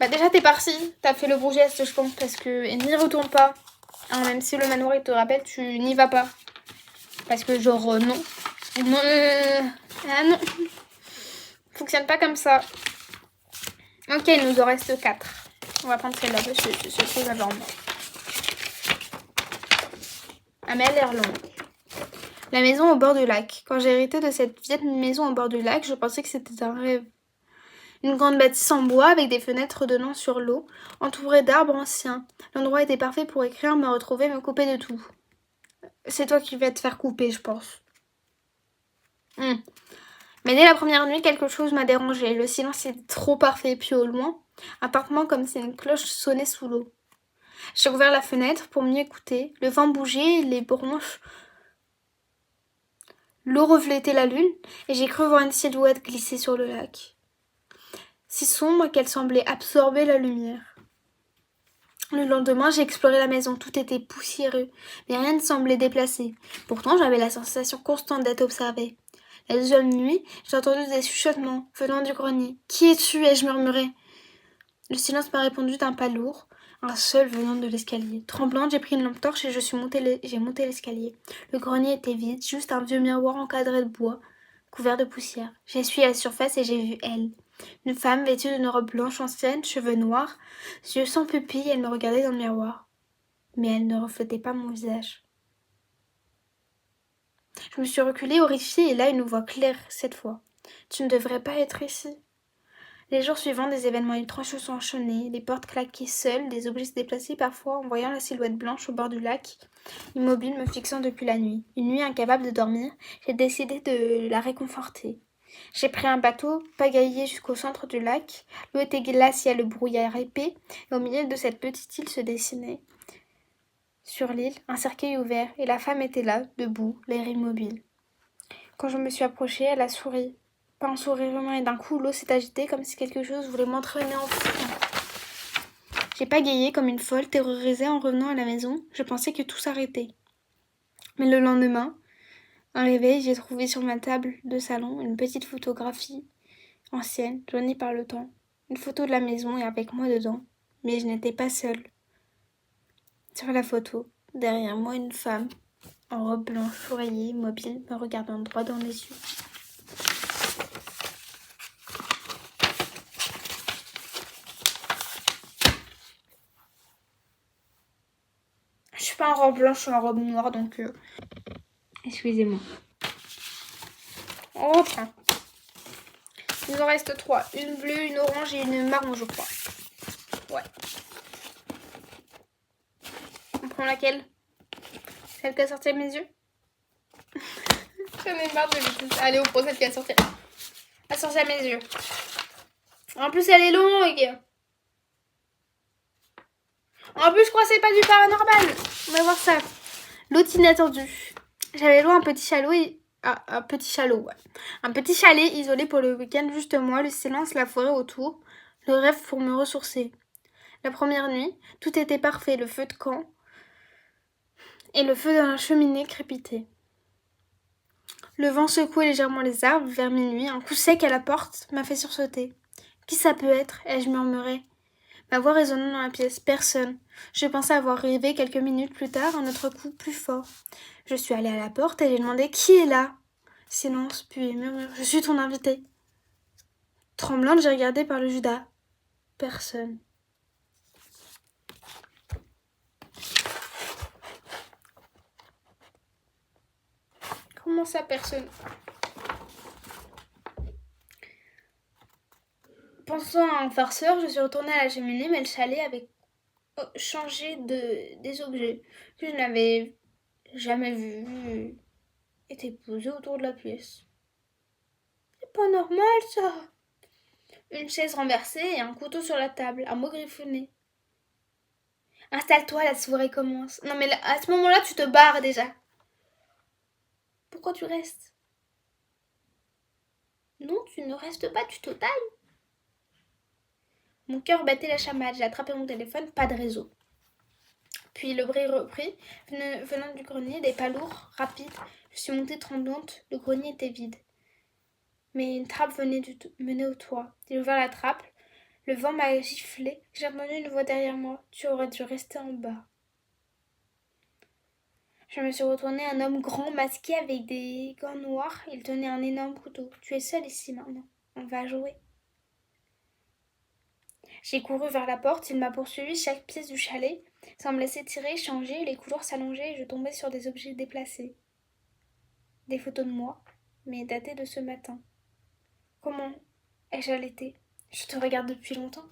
Bah déjà t'es partie, t'as fait le beau geste je pense parce que... Et n'y retourne pas. Hein, même si le manoir il te rappelle, tu n'y vas pas. Parce que genre non. Non. Ah non. Fonctionne pas comme ça. Ok, il nous en reste 4. On va prendre celle-là parce que c'est trop avant. Ah mais elle a l'air longue. La maison au bord du lac. Quand j'ai hérité de cette vieille maison au bord du lac, je pensais que c'était un rêve. Une grande bâtisse en bois avec des fenêtres donnant sur l'eau, entourée d'arbres anciens. L'endroit était parfait pour écrire, me retrouver, me couper de tout. C'est toi qui vas te faire couper, je pense. Mais dès la première nuit, quelque chose m'a dérangé. Le silence était trop parfait, puis au loin, un tintement comme si une cloche sonnait sous l'eau. J'ai ouvert la fenêtre pour mieux écouter. Le vent bougeait, les branches. L'eau reflétait la lune, et j'ai cru voir une silhouette glisser sur le lac. Si sombre qu'elle semblait absorber la lumière. Le lendemain, j'ai exploré la maison. Tout était poussiéreux, mais rien ne semblait déplacé. Pourtant, j'avais la sensation constante d'être observée. La deuxième nuit, j'ai entendu des chuchotements venant du grenier. « Qui es-tu » ai-je murmuré. Le silence m'a répondu d'un pas lourd, un seul venant de l'escalier. Tremblante, j'ai pris une lampe torche et j'ai monté l'escalier. Le grenier était vide, juste un vieux miroir encadré de bois, couvert de poussière. J'ai essuyé la surface et j'ai vu elle. Une femme vêtue d'une robe blanche ancienne, cheveux noirs, yeux sans pupille, elle me regardait dans le miroir. Mais elle ne reflétait pas mon visage. Je me suis reculée, horrifiée, et là une voix claire, cette fois. « Tu ne devrais pas être ici. » Les jours suivants, des événements étranges se sont enchaînés. Les portes claquaient seules, des objets se déplaçaient parfois en voyant la silhouette blanche au bord du lac, immobile me fixant depuis la nuit. Une nuit incapable de dormir, j'ai décidé de la réconforter. J'ai pris un bateau, pagaillé jusqu'au centre du lac. L'eau était glaciale, le brouillard épais, et au milieu de cette petite île se dessinait Sur l'île, un cercueil ouvert, et la femme était là, debout, l'air immobile. Quand je me suis approchée, elle a souri. Pas un sourire humain, et d'un coup, l'eau s'est agitée comme si quelque chose voulait m'entraîner en fou. J'ai pagayé comme une folle, terrorisée en revenant à la maison. Je pensais que tout s'arrêtait. Mais le lendemain, un réveil, j'ai trouvé sur ma table de salon une petite photographie ancienne, jaunie par le temps. Une photo de la maison et avec moi dedans. Mais je n'étais pas seule. Sur la photo, derrière moi, une femme, en robe blanche oreillée, mobile, me regardant droit dans les yeux. Je suis pas en robe blanche, je suis en robe noire, donc excusez-moi. On reprend. Il nous en reste 3. Une bleue, une orange et une marron, je crois. Ouais. On prend laquelle? Celle qui a sorti à mes yeux? J'en ai marre de vite. Allez, on prend celle qui a sorti. Elle a sorti à mes yeux. En plus, elle est longue. En plus, je crois que c'est pas du paranormal. On va voir ça. L'autre inattendu. J'avais loué un petit chalet Un petit chalet isolé pour le week-end, juste moi, le silence, la forêt autour. Le rêve pour me ressourcer. La première nuit, tout était parfait. Le feu de camp et le feu dans la cheminée crépitait. Le vent secouait légèrement les arbres vers minuit. Un coup sec à la porte m'a fait sursauter. Qui ça peut être? Ai-je murmuré. Ma voix résonnant dans la pièce. Personne. Je pensais avoir rêvé quelques minutes plus tard un autre coup plus fort. Je suis allée à la porte et j'ai demandé qui est là. Silence, puis murmure. Je suis ton invité. Tremblante, j'ai regardé par le Judas. Personne. Comment ça, personne? Pensant à un farceur, je suis retournée à la cheminée, mais le chalet avait changé des objets que je n'avais jamais vus étaient posés autour de la pièce. C'est pas normal, ça. Une chaise renversée et un couteau sur la table, un mot griffonné. Installe-toi, la soirée commence. Non mais là, à ce moment-là, tu te barres déjà. Pourquoi tu restes? Non, tu ne restes pas, tu te tailles. Mon cœur battait la chamade, j'ai attrapé mon téléphone, pas de réseau. Puis le bruit reprit, venant du grenier, des pas lourds, rapides. Je suis montée tremblante, le grenier était vide. Mais une trappe menait au toit. J'ai ouvert la trappe, le vent m'a giflé, j'ai entendu une voix derrière moi. Tu aurais dû rester en bas. Je me suis retournée, un homme grand, masqué, avec des gants noirs. Il tenait un énorme couteau. Tu es seule ici maintenant. On va jouer. J'ai couru vers la porte, il m'a poursuivi, chaque pièce du chalet semblait s'étirer, changer, les couloirs s'allongeaient et je tombais sur des objets déplacés. Des photos de moi, mais datées de ce matin. Comment ai-je allaité? Je te regarde depuis longtemps.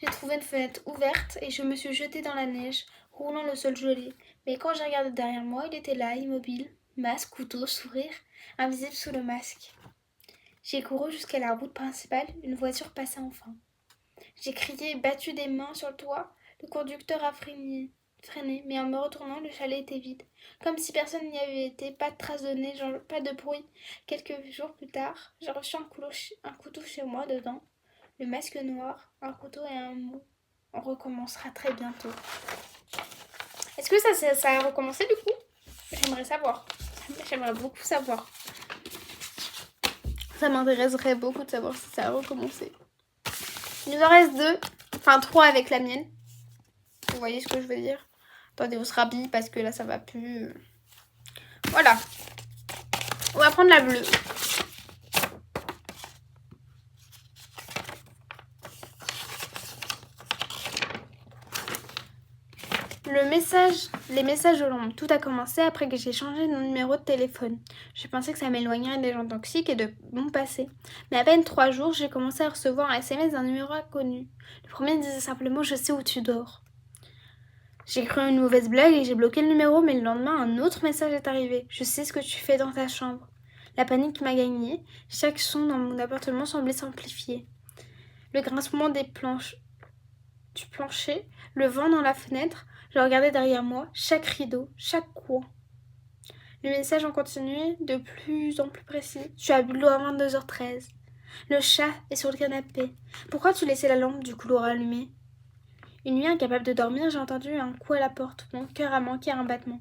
J'ai trouvé une fenêtre ouverte et je me suis jetée dans la neige, roulant le sol gelé. Mais quand j'ai regardé derrière moi, il était là, immobile, masque, couteau, sourire, invisible sous le masque. J'ai couru jusqu'à la route principale, une voiture passait enfin. J'ai crié, battu des mains sur le toit. Le conducteur a freiné, mais en me retournant, le chalet était vide. Comme si personne n'y avait été, pas de traces de neige, pas de bruit. Quelques jours plus tard, j'ai reçu un couteau chez moi dedans. Le masque noir, un couteau et un mot. On recommencera très bientôt. Est-ce que ça a recommencé du coup? J'aimerais savoir. J'aimerais beaucoup savoir. Ça m'intéresserait beaucoup de savoir si ça a recommencé. Il nous en reste 2. Enfin 3 avec la mienne. Vous voyez ce que je veux dire? Attendez, on se rhabille parce que là ça va plus. Voilà. On va prendre la bleue. Les messages de l'ombre. Tout a commencé après que j'ai changé mon numéro de téléphone. Je pensais que ça m'éloignerait des gens toxiques et de mon passé. Mais à peine 3 jours, j'ai commencé à recevoir un SMS d'un numéro inconnu. Le premier disait simplement « Je sais où tu dors ». J'ai cru à une mauvaise blague et j'ai bloqué le numéro, mais le lendemain, un autre message est arrivé. « Je sais ce que tu fais dans ta chambre ». La panique m'a gagnée. Chaque son dans mon appartement semblait s'amplifier. Le grincement des planches du plancher, le vent dans la fenêtre. Je regardais derrière moi, chaque rideau, chaque coin. Le message en continu, de plus en plus précis. Tu as bu de l'eau à 22h13. Le chat est sur le canapé. Pourquoi tu laissais la lampe du couloir allumée? Une nuit, incapable de dormir, j'ai entendu un coup à la porte. Mon cœur a manqué un battement.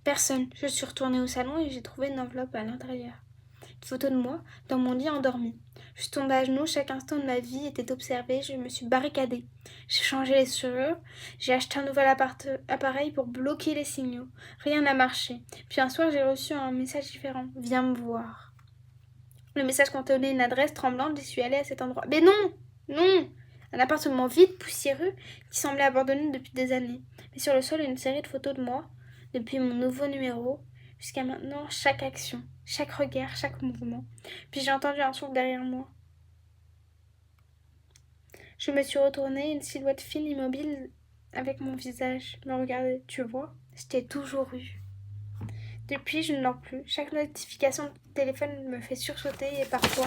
Personne. Je suis retournée au salon et j'ai trouvé une enveloppe à l'intérieur. Une photo de moi, dans mon lit endormi. Je suis tombée à genoux, chaque instant de ma vie était observé, je me suis barricadée. J'ai changé les serrures, j'ai acheté un nouvel appareil pour bloquer les signaux. Rien n'a marché. Puis un soir, j'ai reçu un message différent. Viens me voir. Le message contenait une adresse tremblante, j'y suis allée à cet endroit. Mais non! Non! Un appartement vide, poussiéreux, qui semblait abandonné depuis des années. Mais sur le sol, une série de photos de moi, depuis mon nouveau numéro, jusqu'à maintenant, chaque action, chaque regard, chaque mouvement. Puis j'ai entendu un souffle derrière moi. Je me suis retournée, une silhouette fine immobile avec mon visage me regardait. Tu vois, je t'ai toujours eu. Depuis, je ne dors plus. Chaque notification de téléphone me fait sursauter et parfois,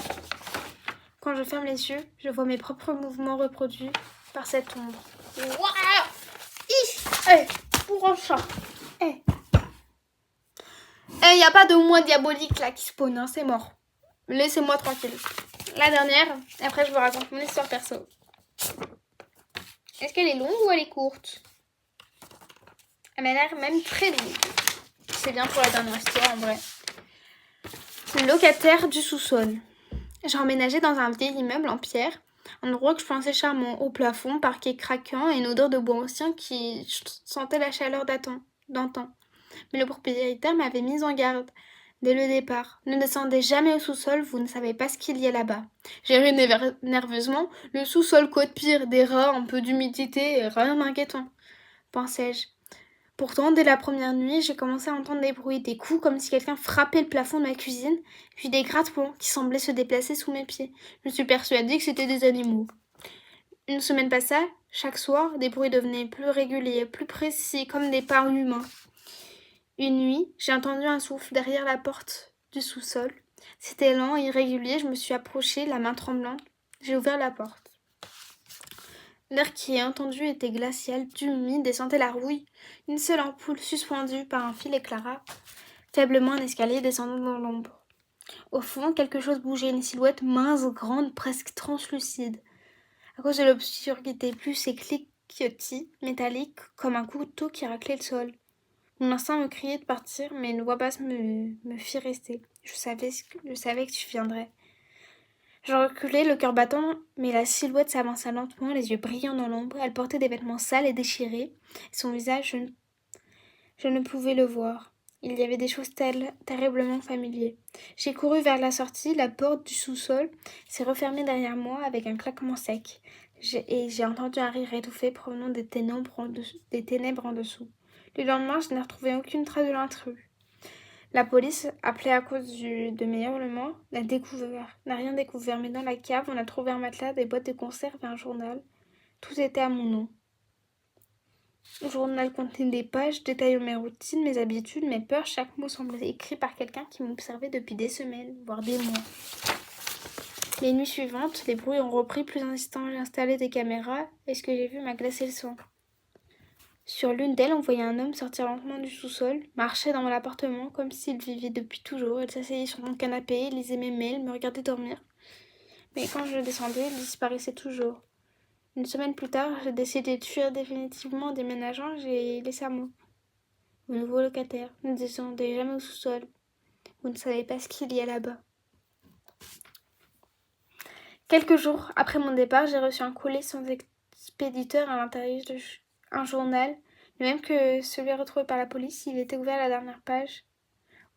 quand je ferme les yeux, je vois mes propres mouvements reproduits par cette ombre. Waouh! Pour un chat. Y a pas de moi diabolique là qui spawn, hein, c'est mort. Laissez-moi tranquille. La dernière, après je vous raconte mon histoire perso. Est-ce qu'elle est longue ou elle est courte? Elle m'a l'air même très longue. C'est bien pour la dernière histoire en vrai. Le locataire du sous-sol. J'ai emménagé dans un vieil immeuble en pierre, un endroit que je pensais charmant, au plafond, parquet craquant et une odeur de bois ancien qui sentait la chaleur d'antan. Mais le propriétaire m'avait mise en garde. Dès le départ, ne descendez jamais au sous-sol, vous ne savez pas ce qu'il y a là-bas. J'ai ri nerveusement, le sous-sol quoi de pire, des rats, un peu d'humidité, et rien d'inquiétant, pensais-je. Pourtant, dès la première nuit, j'ai commencé à entendre des bruits, des coups comme si quelqu'un frappait le plafond de ma cuisine, puis des grattements qui semblaient se déplacer sous mes pieds. Je me suis persuadée que c'était des animaux. Une semaine passa, chaque soir, des bruits devenaient plus réguliers, plus précis, comme des pas humains. Une nuit, j'ai entendu un souffle derrière la porte du sous-sol. C'était lent et irrégulier, je me suis approchée, la main tremblante. J'ai ouvert la porte. L'air qui est entendu était glacial, humide et sentait la rouille. Une seule ampoule suspendue par un fil éclaira faiblement un escalier descendant dans l'ombre. Au fond, quelque chose bougeait, une silhouette mince, grande, presque translucide. À cause de l'obscurité, plus et cliquetis métalliques, comme un couteau qui raclait le sol. Mon instinct me criait de partir, mais une voix basse me fit rester. Je savais que tu viendrais. Je reculai, le cœur battant, mais la silhouette s'avança lentement, les yeux brillants dans l'ombre. Elle portait des vêtements sales et déchirés. Son visage, je ne pouvais le voir. Il y avait des choses terriblement familières. J'ai couru vers la sortie, la porte du sous-sol s'est refermée derrière moi avec un claquement sec. J'ai entendu un rire étouffé provenant des ténèbres en dessous. Le lendemain, je n'ai retrouvé aucune trace de l'intrus. La police, appelée à cause de mes hurlements, n'a rien découvert, mais dans la cave, on a trouvé un matelas, des boîtes de conserve et un journal. Tout était à mon nom. Le journal contenait des pages détaillant mes routines, mes habitudes, mes peurs. Chaque mot semblait écrit par quelqu'un qui m'observait depuis des semaines, voire des mois. Les nuits suivantes, les bruits ont repris plus insistants. J'ai installé des caméras et ce que j'ai vu m'a glacé le sang. Sur l'une d'elles, on voyait un homme sortir lentement du sous-sol, marcher dans l'appartement comme s'il vivait depuis toujours. Il s'asseyait sur mon canapé, lisait mes mails, me regardait dormir. Mais quand je descendais, il disparaissait toujours. Une semaine plus tard, j'ai décidé de fuir définitivement en déménageant. J'ai laissé un mot. Mon nouveau locataire, ne descendez jamais au sous-sol. Vous ne savez pas ce qu'il y a là-bas. Quelques jours après mon départ, j'ai reçu un colis sans expéditeur à l'intérieur un journal, le même que celui retrouvé par la police. Il était ouvert à la dernière page,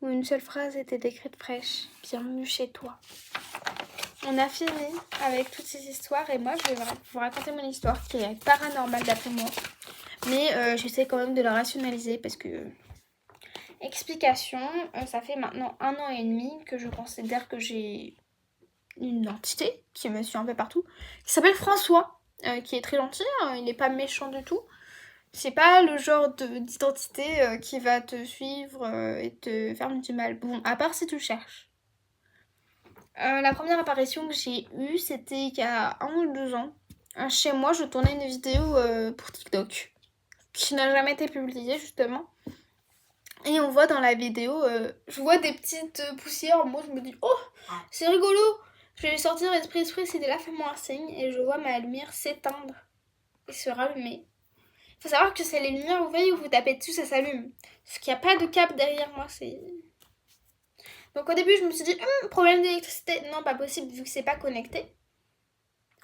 où une seule phrase était décrite fraîche. Bienvenue chez toi. On a fini avec toutes ces histoires et moi je vais vous raconter mon histoire qui est paranormale d'après moi. Mais j'essaie quand même de la rationaliser parce que... Explication, ça fait maintenant 1 an et demi que je considère que j'ai une entité qui me suit un peu partout, qui s'appelle François, qui est très gentil, hein, il n'est pas méchant du tout. C'est pas le genre d'identité qui va te suivre et te faire du mal. Bon, à part si tu le cherches. La première apparition que j'ai eue, c'était il y a 1 ou 2 ans. chez moi, je tournais une vidéo pour TikTok qui n'a jamais été publiée justement. Et on voit dans la vidéo, je vois des petites poussières. Moi, je me dis, oh, c'est rigolo. Je vais sortir esprit, c'était là, fais-moi un signe. Et je vois ma lumière s'éteindre et se rallumer. Il faut savoir que c'est les lumières, vous voyez, où vous tapez dessus, ça s'allume. Parce qu'il n'y a pas de câble derrière moi, c'est... Donc au début, je me suis dit, problème d'électricité. Non, pas possible, vu que c'est pas connecté.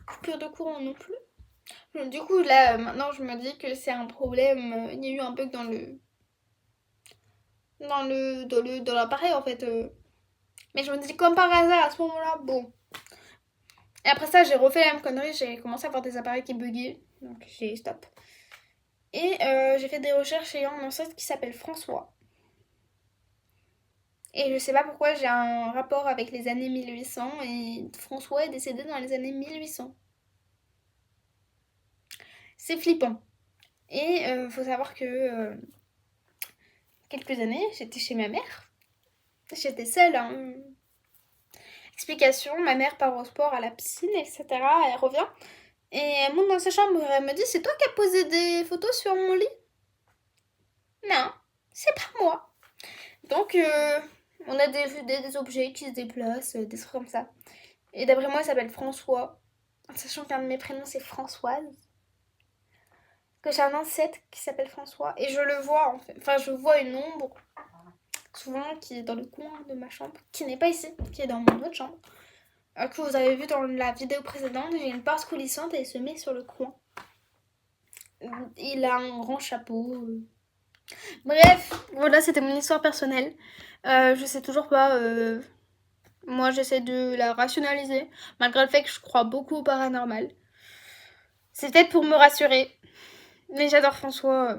Coupure de courant non plus. Du coup, là, maintenant, je me dis que c'est un problème. Il y a eu un bug dans l'appareil, en fait. Mais je me dis, comme par hasard, à ce moment-là, bon. Et après ça, j'ai refait la même connerie. J'ai commencé à avoir des appareils qui buguaient. Donc, j'ai stop. Et j'ai fait des recherches ayant un ancêtre qui s'appelle François. Et je sais pas pourquoi j'ai un rapport avec les années 1800 et François est décédé dans les années 1800. C'est flippant. Et faut savoir que quelques années, j'étais chez ma mère. J'étais seule. Hein. Explication, ma mère part au sport, à la piscine, etc. Elle revient. Et elle monte dans sa chambre et elle me dit, c'est toi qui as posé des photos sur mon lit? Non, c'est pas moi. Donc, on a des objets qui se déplacent, des trucs comme ça. Et d'après moi, il s'appelle François. En sachant qu'un de mes prénoms, c'est Françoise. Que j'ai un ancêtre qui s'appelle François. Et je le vois, en fait. Enfin, je vois une ombre, souvent, qui est dans le coin de ma chambre. Qui n'est pas ici, qui est dans mon autre chambre. Que vous avez vu dans la vidéo précédente. J'ai une pince coulissante et il se met sur le coin. Il a un grand chapeau. Bref, voilà, c'était mon histoire personnelle. Je sais toujours pas... Moi, j'essaie de la rationaliser, malgré le fait que je crois beaucoup au paranormal. C'est peut-être pour me rassurer. Mais j'adore François.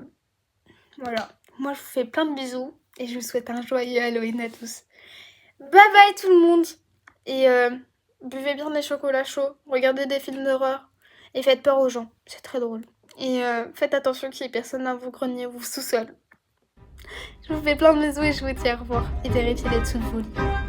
Voilà. Moi, je vous fais plein de bisous. Et je vous souhaite un joyeux Halloween à tous. Bye bye tout le monde. Et buvez bien des chocolats chauds. Regardez des films d'horreur. Et faites peur aux gens. C'est très drôle. Et faites attention qu'il n'y ait personne dans vos greniers ou vos sous-sols. Je vous fais plein de bisous et je vous dis au revoir. Et vérifiez les dessous de vos lits.